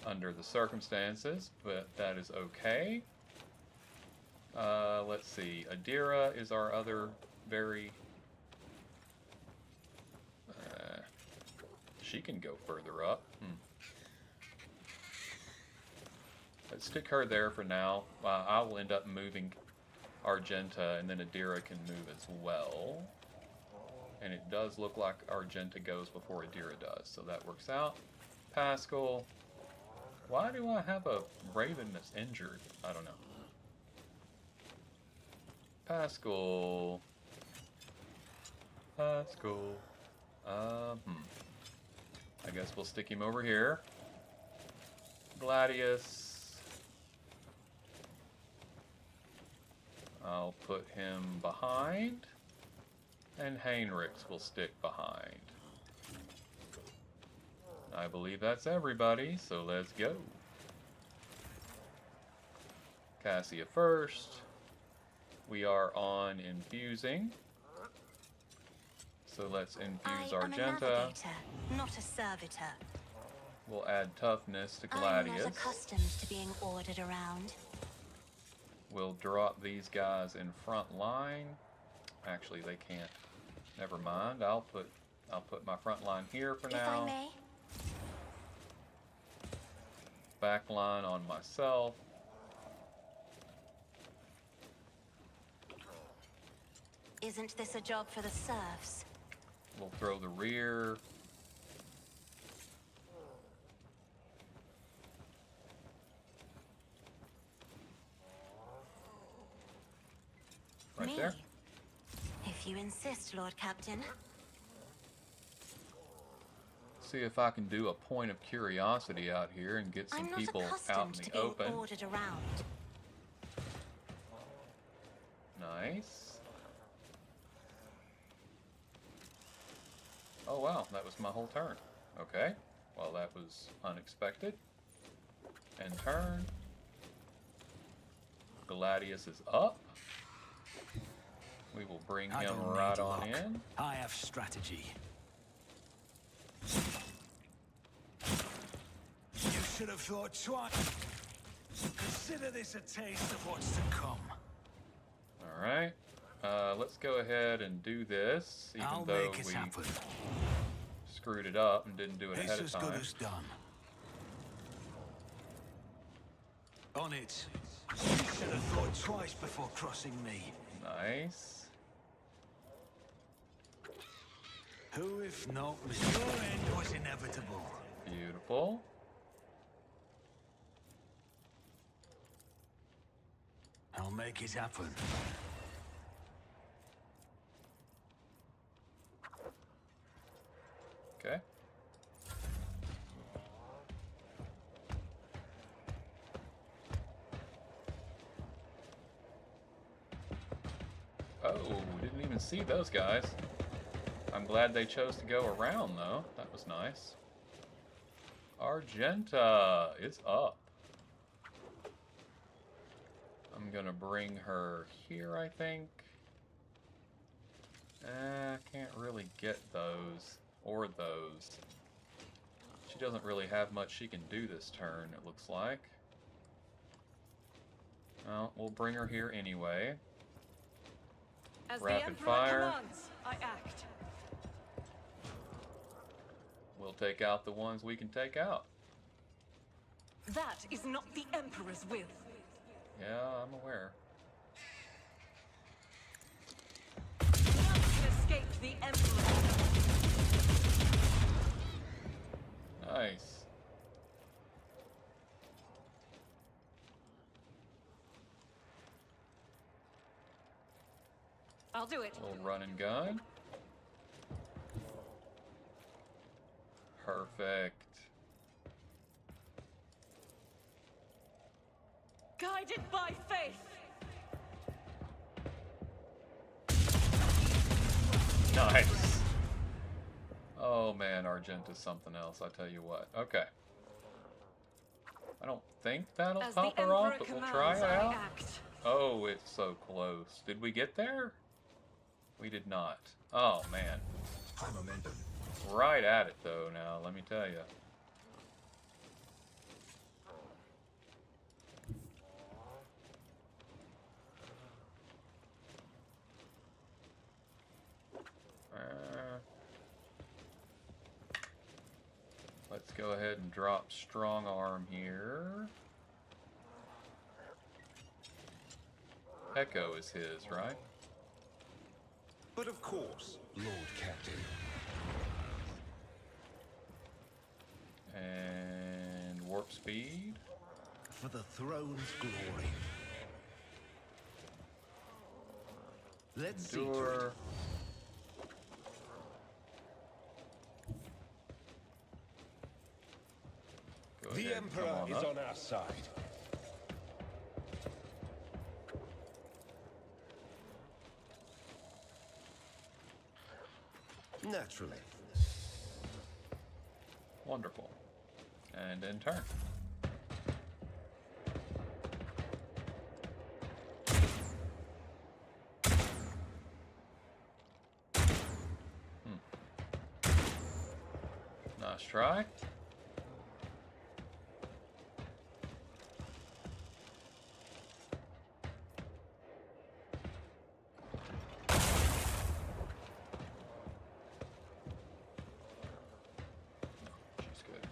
Speaker 1: under the circumstances, but that is okay. Let's see. Adira is our other very... she can go further up. Let's stick her there for now. I will end up moving Argenta, and then Adira can move as well. And it does look like Argenta goes before Adira does, so that works out. Pascal. Why do I have a Raven that's injured? I don't know. Pascal. Pascal. I guess we'll stick him over here. Gladius. I'll put him behind. And Heinrichs will stick behind. I believe that's everybody, so let's go. Cassia first. We are on infusing. So let's infuse Argenta.
Speaker 4: I am a navigator, not a servitor.
Speaker 1: We'll add toughness to
Speaker 4: I'm
Speaker 1: Gladius.
Speaker 4: not accustomed to being ordered around.
Speaker 1: We'll drop these guys in front line. Actually, they can't. Never mind. I'll put my front line here for now.
Speaker 4: If I may.
Speaker 1: Back line on myself.
Speaker 4: Isn't this a job for the serfs?
Speaker 1: We'll throw the rear. Right
Speaker 4: Me?
Speaker 1: there.
Speaker 4: If you insist, Lord Captain.
Speaker 1: See if I can do a point of curiosity out here and get some
Speaker 4: I'm not
Speaker 1: people out
Speaker 4: accustomed
Speaker 1: in
Speaker 4: to
Speaker 1: the
Speaker 4: being
Speaker 1: open.
Speaker 4: ordered around.
Speaker 1: Nice. Oh wow, that was my whole turn. Okay. Well, that was unexpected. And turn. Gladius is up. We will bring
Speaker 2: I
Speaker 1: him
Speaker 2: don't
Speaker 1: right
Speaker 2: need
Speaker 1: on
Speaker 2: luck.
Speaker 1: in.
Speaker 2: I have strategy. You should have thought twice. Consider this a taste of what's to come.
Speaker 1: Alright. Let's go ahead and do this, even
Speaker 2: I'll
Speaker 1: though
Speaker 2: make it
Speaker 1: we
Speaker 2: happen.
Speaker 1: screwed it up and didn't do it
Speaker 2: It's
Speaker 1: ahead of
Speaker 2: as
Speaker 1: time.
Speaker 2: good as done. On it. You should have thought twice before crossing me.
Speaker 1: Nice.
Speaker 2: Who, if not me? Your end was inevitable.
Speaker 1: Beautiful.
Speaker 2: I'll make it happen.
Speaker 1: Okay. Oh, didn't even see those guys. I'm glad they chose to go around, though. That was nice. Argenta is up. I'm gonna bring her here, I think. Can't really get those or those. She doesn't really have much she can do this turn, it looks like. Well, we'll bring her here anyway.
Speaker 3: As the
Speaker 1: Rapid
Speaker 3: Emperor
Speaker 1: fire.
Speaker 3: commands, I act.
Speaker 1: We'll take out the ones we can take out.
Speaker 3: That is not the Emperor's will.
Speaker 1: Yeah, I'm aware.
Speaker 3: None can escape the Emperor.
Speaker 1: Nice.
Speaker 3: I'll do it.
Speaker 1: Little run and gun. Perfect.
Speaker 3: Guided by faith.
Speaker 1: Nice. Oh man, Argenta's something else, I tell you what. Okay. I don't think that'll
Speaker 3: As the
Speaker 1: pop her
Speaker 3: Emperor
Speaker 1: off, but we'll try
Speaker 3: commands,
Speaker 1: it
Speaker 3: I
Speaker 1: out.
Speaker 3: act.
Speaker 1: Oh, it's so close. Did we get there? We did not. Oh, man.
Speaker 7: High momentum.
Speaker 1: Right at it, though, now, let me tell you. Let's go ahead and drop strong arm here. Echo is his, right?
Speaker 5: But of course, Lord Captain.
Speaker 1: And warp speed.
Speaker 2: For the throne's glory. Let's see to it.
Speaker 1: Endure. Go
Speaker 5: The
Speaker 1: ahead and come
Speaker 5: Emperor
Speaker 1: on
Speaker 5: is
Speaker 1: up.
Speaker 5: on our side. Naturally.
Speaker 1: Wonderful. And in turn. Nice try. She's good.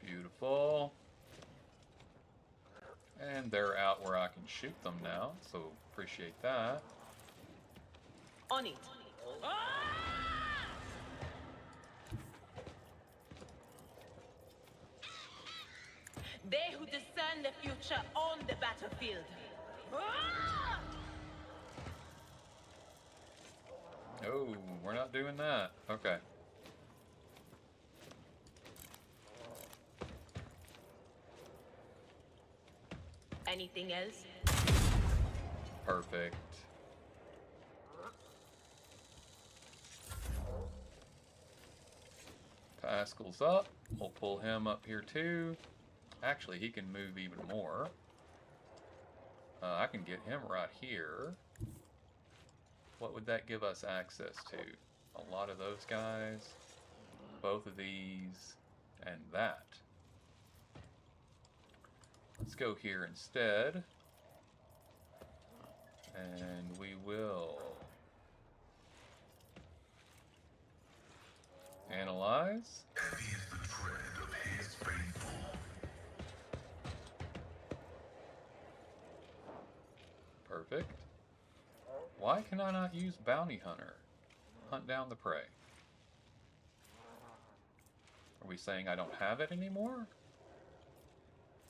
Speaker 1: Beautiful. And they're out where I can shoot them now, so appreciate that.
Speaker 6: On it. They who discern the future on the battlefield.
Speaker 1: Oh, we're not doing that. Okay.
Speaker 6: Anything else?
Speaker 1: Perfect. Pascal's up. We'll pull him up here too. Actually, he can move even more. I can get him right here. What would that give us access to? A lot of those guys. Both of these. And that. Let's go here instead. And we will analyze.
Speaker 7: Heavy is the tread of his faithful.
Speaker 1: Perfect. Why can I not use Bounty Hunter? Hunt down the prey. Are we saying I don't have it anymore?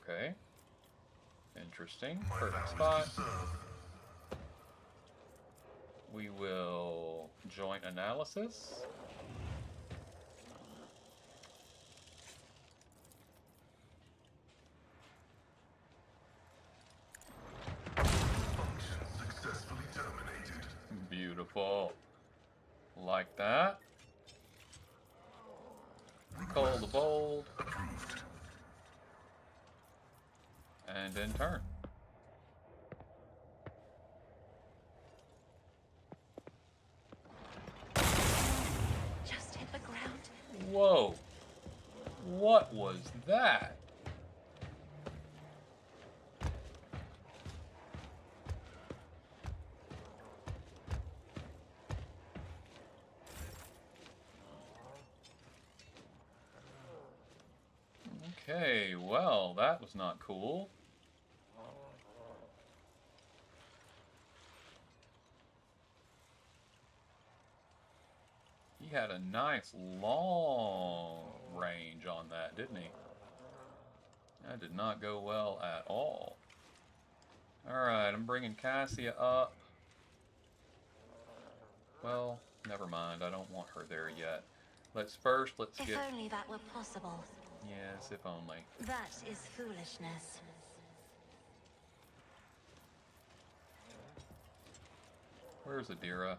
Speaker 1: Okay. Interesting.
Speaker 7: My
Speaker 1: Perfect
Speaker 7: vow
Speaker 1: spot.
Speaker 7: is to serve.
Speaker 1: We will joint analysis.
Speaker 7: Function successfully terminated.
Speaker 1: Beautiful. Like that. Call the bold.
Speaker 7: Approved.
Speaker 1: And in turn.
Speaker 4: Just hit the ground.
Speaker 1: Whoa. What was that? Okay, well, that was not cool. He had a nice long range on that, didn't he? That did not go well at all. Alright, I'm bringing Cassia up. Well, never mind. I don't want her there yet. Let's
Speaker 4: If
Speaker 1: get...
Speaker 4: only that were possible.
Speaker 1: Yes, if only.
Speaker 4: That is foolishness.
Speaker 1: Where's Adira?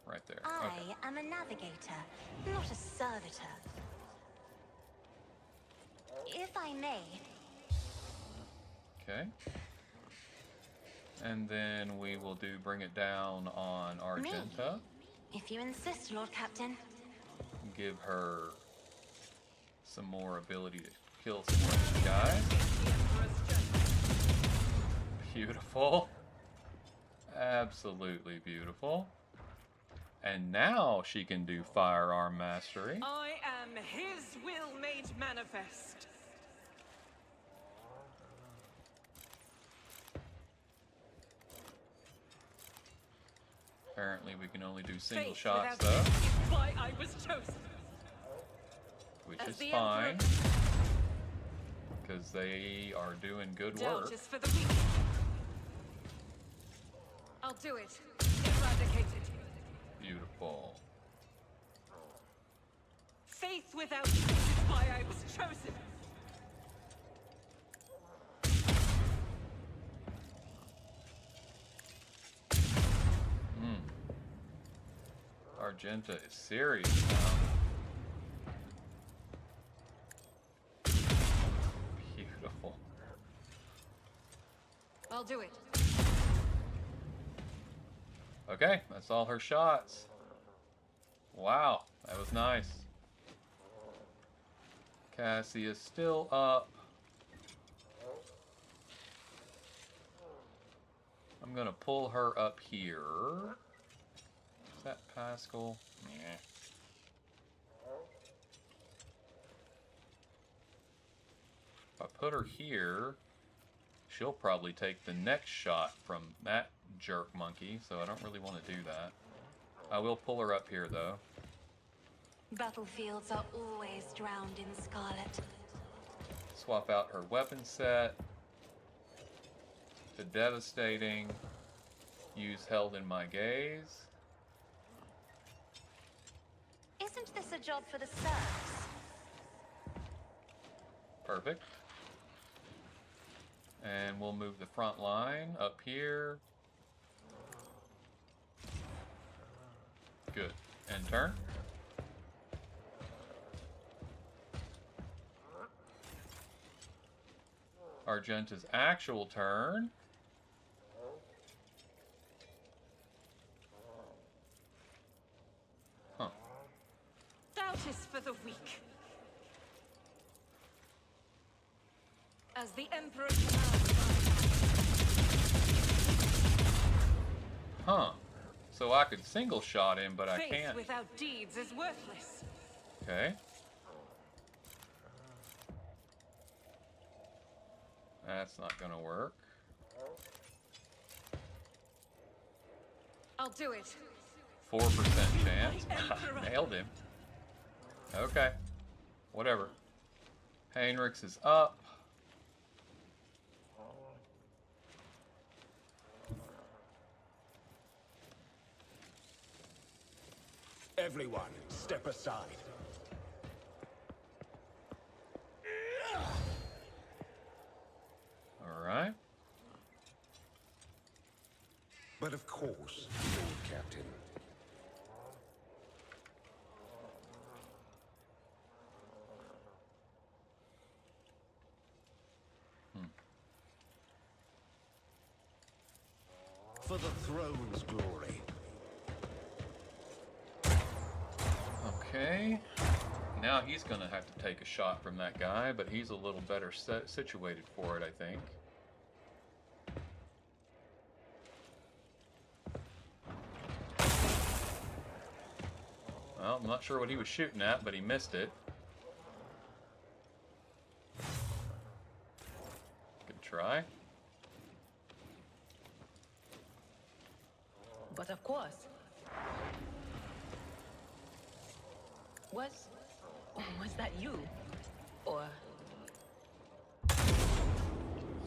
Speaker 1: Right there.
Speaker 4: I
Speaker 1: Okay.
Speaker 4: am a navigator, not a servitor. If I may,
Speaker 1: Okay. And then we will bring it down on Argenta.
Speaker 4: if you insist, Lord Captain.
Speaker 1: Give her some more ability to kill some more of these guys. Beautiful. Absolutely beautiful. And now she can do firearm mastery.
Speaker 3: I am his will made manifest.
Speaker 1: Apparently we can only do single
Speaker 3: Faith
Speaker 1: shots
Speaker 3: without
Speaker 1: though,
Speaker 3: faith is why I was chosen.
Speaker 1: which
Speaker 3: As
Speaker 1: is
Speaker 3: the
Speaker 1: fine,
Speaker 3: Emperor
Speaker 1: because they are doing good
Speaker 3: Doubt
Speaker 1: work.
Speaker 3: is for the weak. I'll do it. Eradicate it.
Speaker 1: Beautiful.
Speaker 3: Faith without faith is why I was chosen.
Speaker 1: Argenta is serious now. Beautiful.
Speaker 3: I'll do it.
Speaker 1: Okay, that's all her shots. Wow, that was nice. Cassie is still up. I'm gonna pull her up here. Is that Pascal? Yeah. If I put her here, she'll probably take the next shot from that jerk monkey, so I don't really want to do that. I will pull her up here, though.
Speaker 4: Battlefields are always drowned in scarlet.
Speaker 1: Swap out her weapon set to Devastating. Use Held in My Gaze.
Speaker 4: Isn't this a job for the serfs?
Speaker 1: Perfect. And we'll move the front line up here. Good. And turn. Argenta's actual turn. Huh.
Speaker 3: Doubt is for the weak. As the Emperor commands.
Speaker 1: Huh. So I could single shot him, but I
Speaker 3: Faith
Speaker 1: can't.
Speaker 3: without deeds is worthless.
Speaker 1: Okay. That's not gonna work.
Speaker 3: I'll do it.
Speaker 1: 4% chance. Nailed him. Okay. Whatever. Heinrichs is up.
Speaker 5: Everyone, step aside.
Speaker 1: Alright.
Speaker 5: But of course, Lord Captain. For the throne's glory.
Speaker 1: Okay. Now he's going to have to take a shot from that guy, but he's a little better situated for it, I think. Well, I'm not sure what he was shooting at, but he missed it. Good try.
Speaker 6: But of course. Was that you? Or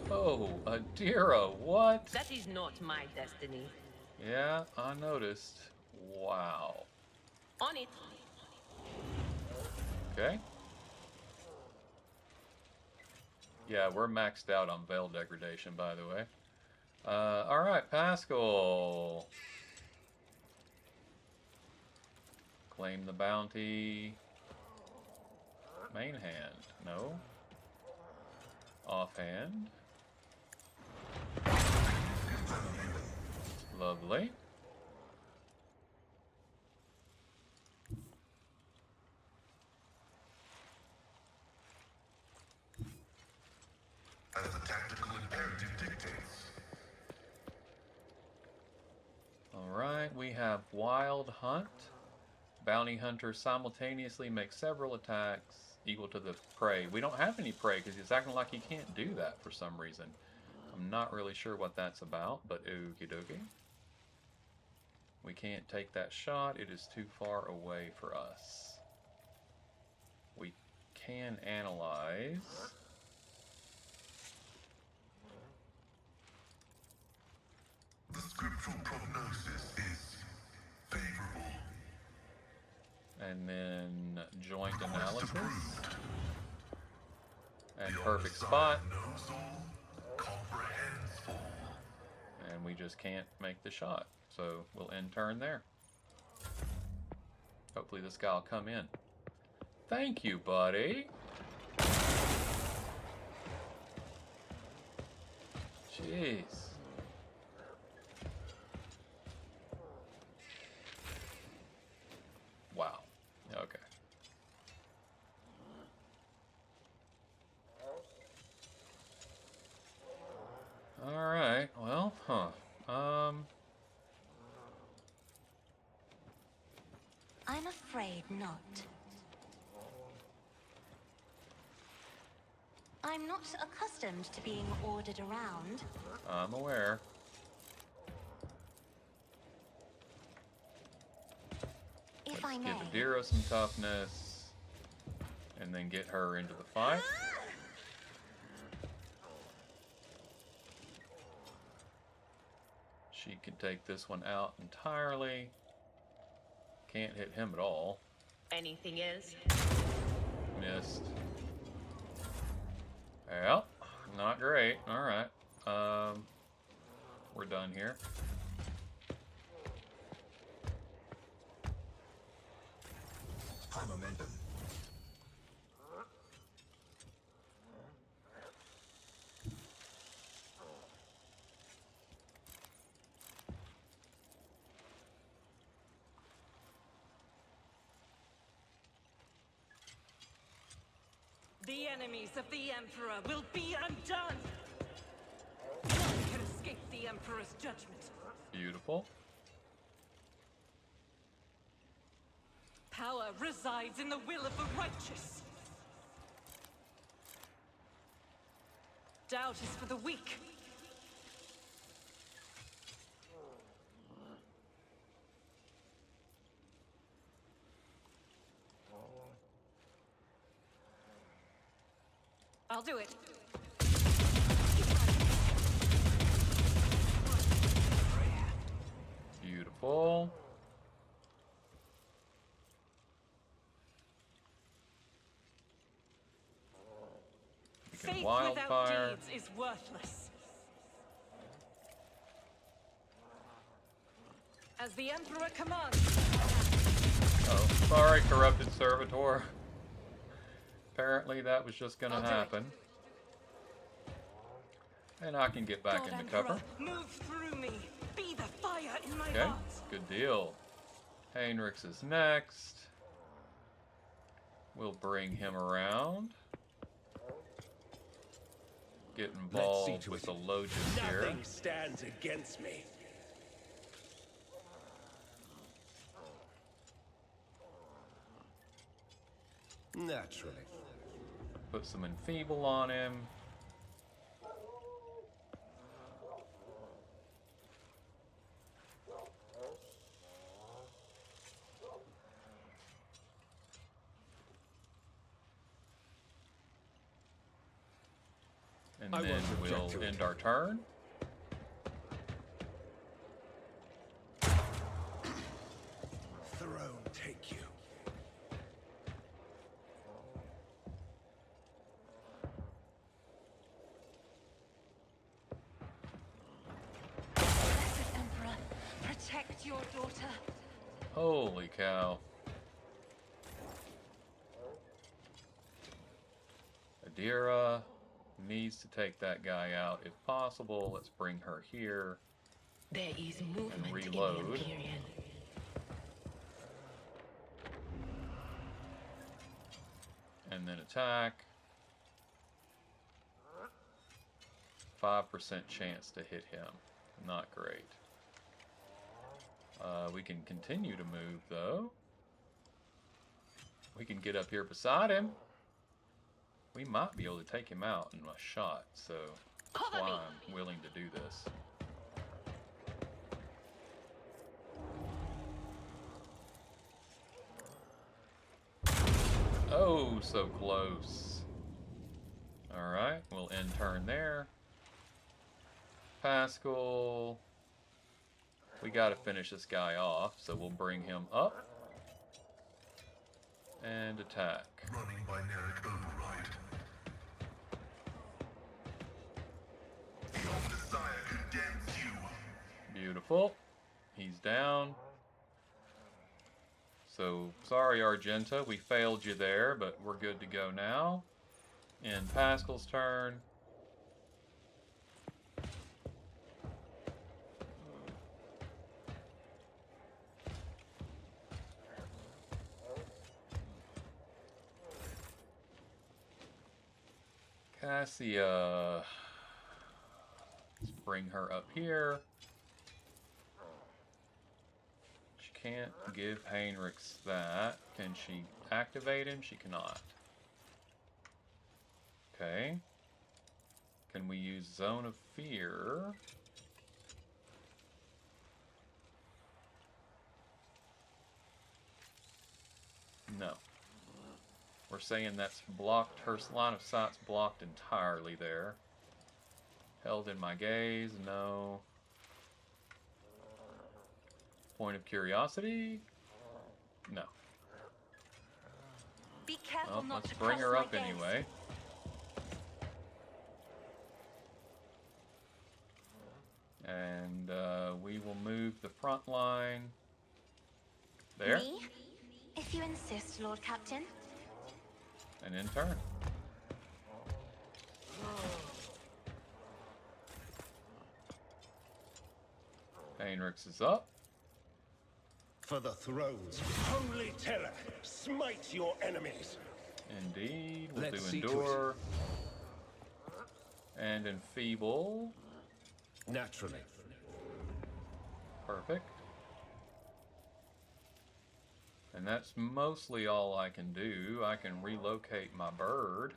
Speaker 1: Oh, Adira, what?
Speaker 6: that is not my destiny.
Speaker 1: Yeah, I noticed. Wow.
Speaker 6: On it.
Speaker 1: Okay. Yeah, we're maxed out on veil degradation, by the way. Alright, Pascal. Claim the bounty. Main hand. No. Offhand. Lovely.
Speaker 7: As the tactical imperative dictates.
Speaker 1: Alright, we have Wild Hunt. Bounty Hunter simultaneously makes several attacks equal to the prey. We don't have any prey because he's acting like he can't do that for some reason. I'm not really sure what that's about, but okie dokie. We can't take that shot. It is too far away for us. We can analyze.
Speaker 7: The scriptural prognosis is favorable.
Speaker 1: And then joint
Speaker 7: Request
Speaker 1: analysis.
Speaker 7: approved.
Speaker 1: And
Speaker 7: The
Speaker 1: perfect
Speaker 7: other
Speaker 1: spot.
Speaker 7: side knows all, comprehends all.
Speaker 1: And we just can't make the shot. So we'll end turn there. Hopefully this guy will come in. Thank you, buddy. Jeez. Wow. Okay. Alright, well,
Speaker 4: I'm afraid not. I'm not accustomed to being ordered around.
Speaker 1: I'm aware.
Speaker 4: If I
Speaker 1: Let's
Speaker 4: may.
Speaker 1: give Adira some toughness, and then get her into the fight. She can take this one out entirely. Can't hit him at all.
Speaker 6: Anything else?
Speaker 1: Missed. Well, not great. Alright. We're done here.
Speaker 7: High momentum.
Speaker 3: The enemies of the Emperor will be undone! None can escape the Emperor's judgment.
Speaker 1: Beautiful.
Speaker 3: Power resides in the will of the righteous. Doubt is for the weak. I'll do it.
Speaker 1: Beautiful. We can
Speaker 3: Faith
Speaker 1: wildfire.
Speaker 3: without deeds is worthless. As the Emperor commands.
Speaker 1: Oh, sorry, corrupted servitor. Apparently that was just gonna
Speaker 3: I'll do it.
Speaker 1: happen. And I can get back
Speaker 3: God,
Speaker 1: into
Speaker 3: Emperor,
Speaker 1: cover.
Speaker 3: move through me. Be the fire in my
Speaker 1: Okay,
Speaker 3: heart.
Speaker 1: good deal. Heinrichs is next. We'll bring him around. Get involved with the Loges here.
Speaker 5: Nothing stands against me. Naturally.
Speaker 1: Put some enfeeble on him. And
Speaker 5: I
Speaker 1: then
Speaker 5: won't
Speaker 1: we'll
Speaker 5: object to it.
Speaker 1: end our turn.
Speaker 5: Throne take you.
Speaker 4: Blessed Emperor, protect your daughter.
Speaker 1: Holy cow. Adira needs to take that guy out if possible. Let's bring her here.
Speaker 6: There is movement
Speaker 1: reload.
Speaker 6: in the Empyrean.
Speaker 1: And then attack. 5% chance to hit him. Not great. We can continue to move, though. We can get up here beside him. We might be able to take him out in a shot, so that's why I'm willing to do this. Oh, so close. Alright, we'll end turn there. Pascal. We gotta finish this guy off, so we'll bring him up. And attack.
Speaker 7: Running binaric override. Your Messiah condemns you.
Speaker 1: Beautiful. He's down. So, sorry Argenta, we failed you there, but we're good to go now. In Pascal's turn. Cassia. Let's bring her up here. She can't give Heinrichs that. Can she activate him? She cannot. Okay. Can we use Zone of Fear? No. We're saying that's blocked, her line of sight's blocked entirely there. Held in my gaze, no. Point of curiosity? No.
Speaker 4: Be careful
Speaker 1: Well,
Speaker 4: not
Speaker 1: let's
Speaker 4: to
Speaker 1: bring
Speaker 4: cross
Speaker 1: her
Speaker 4: my
Speaker 1: up
Speaker 4: gaze.
Speaker 1: anyway. And we will move the front line there.
Speaker 4: Me? If you insist, Lord Captain.
Speaker 1: And in turn. Heinrichs is up.
Speaker 5: For the thrones. Holy terror! Smite your enemies!
Speaker 1: Indeed. We'll
Speaker 5: Let's
Speaker 1: do
Speaker 5: see to it.
Speaker 1: endure. And enfeeble.
Speaker 5: Naturally.
Speaker 1: Perfect. And that's mostly all I can do. I can relocate my bird.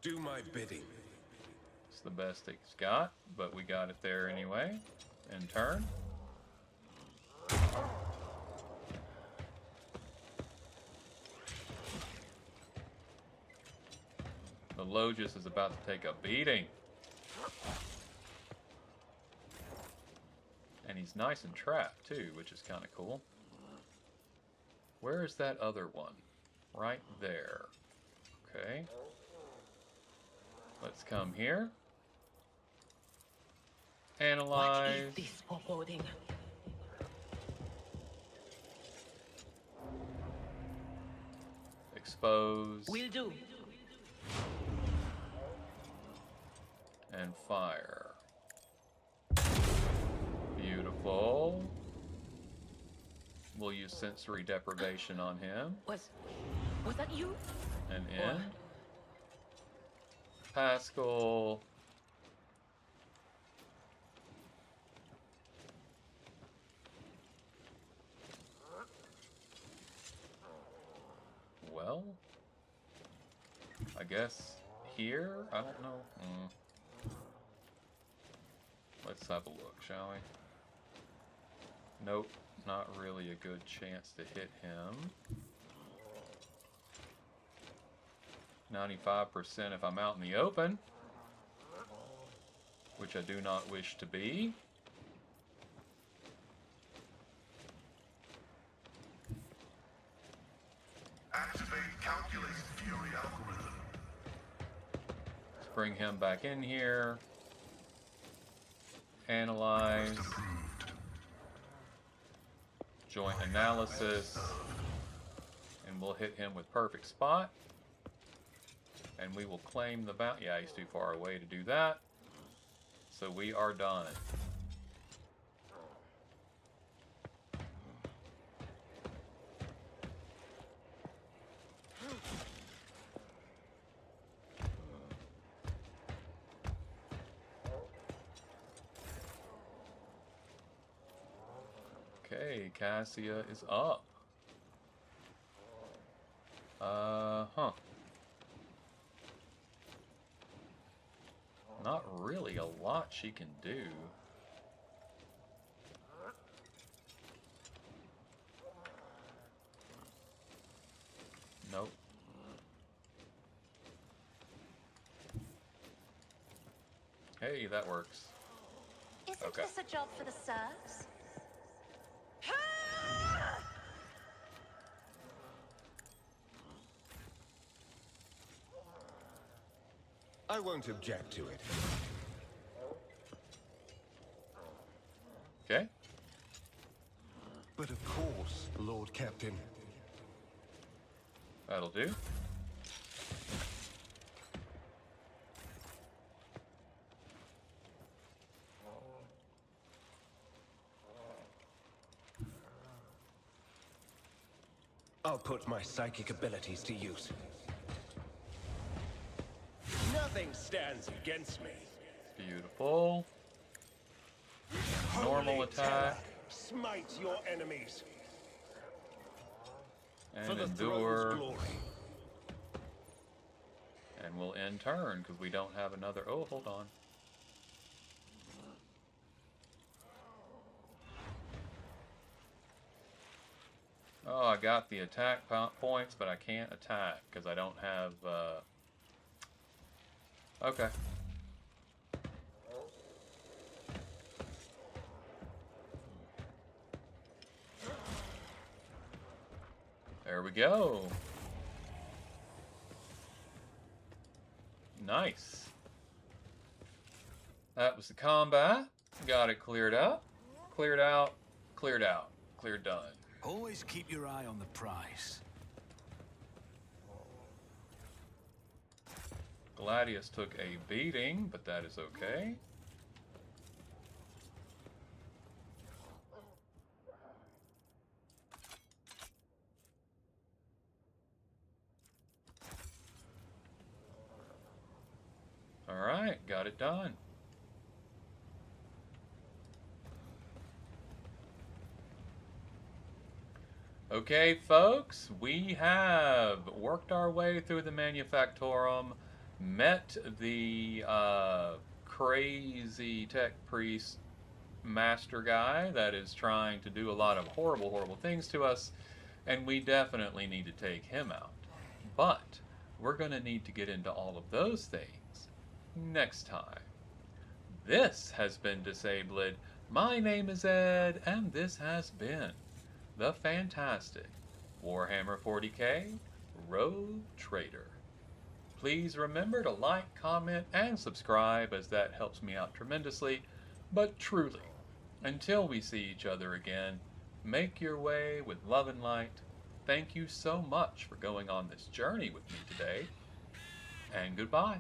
Speaker 5: Do my bidding.
Speaker 1: It's the best it's got, but we got it there anyway. In turn. The Logis is about to take a beating. And he's nice and trapped too, which is kind of cool. Where is that other one? Right there. Okay. Let's come here. Analyze.
Speaker 6: What is this foreboding?
Speaker 1: Expose.
Speaker 6: Will do.
Speaker 1: And fire. Beautiful. We'll use sensory deprivation on him.
Speaker 6: Was that you?
Speaker 1: And end. Pascal. Well, I guess here? I don't know. Let's have a look, shall we? Nope, not really a good chance to hit him. 95% if I'm out in the open, which I do not wish to be.
Speaker 7: Activate calculate fury algorithm.
Speaker 1: Let's bring him back in here. Analyze.
Speaker 7: Approved.
Speaker 1: Joint analysis. And we'll hit him with perfect spot. And we will claim the bounty. Yeah, he's too far away to do that. So we are done. Okay, Cassia is up. Huh. Not really a lot she can do. Nope. Hey, that works.
Speaker 4: Isn't
Speaker 1: Okay.
Speaker 4: this a job for the serfs?
Speaker 5: I won't object to it.
Speaker 1: Okay.
Speaker 5: But of course, Lord Captain.
Speaker 1: That'll do.
Speaker 5: I'll put my psychic abilities to use. Nothing stands against me.
Speaker 1: Beautiful. Normal
Speaker 5: Holy
Speaker 1: attack.
Speaker 5: terror, smite your enemies. For
Speaker 1: And
Speaker 5: the
Speaker 1: endure.
Speaker 5: throne's glory.
Speaker 1: And we'll end turn because we don't have another. Oh, hold on. Oh, I got the attack points, but I can't attack because I don't have. Okay. There we go. Nice. That was the combat. Got it cleared up. Cleared out. Cleared out. Cleared done.
Speaker 2: Always keep your eye on the prize.
Speaker 1: Gladius took a beating, but that is okay. Alright, got it done. Okay, folks, we have worked our way through the manufacorum, met the crazy tech priest master guy that is trying to do a lot of horrible, horrible things to us, and we definitely need to take him out. But we're going to need to get into all of those things next time. This has been Disabled. My name is Ed, and this has been the fantastic Warhammer 40k Rogue Trader. Please remember to like, comment, and subscribe, as that helps me out tremendously. But truly, until we see each other again, make your way with love and light. Thank you so much for going on this journey with me today, and goodbye.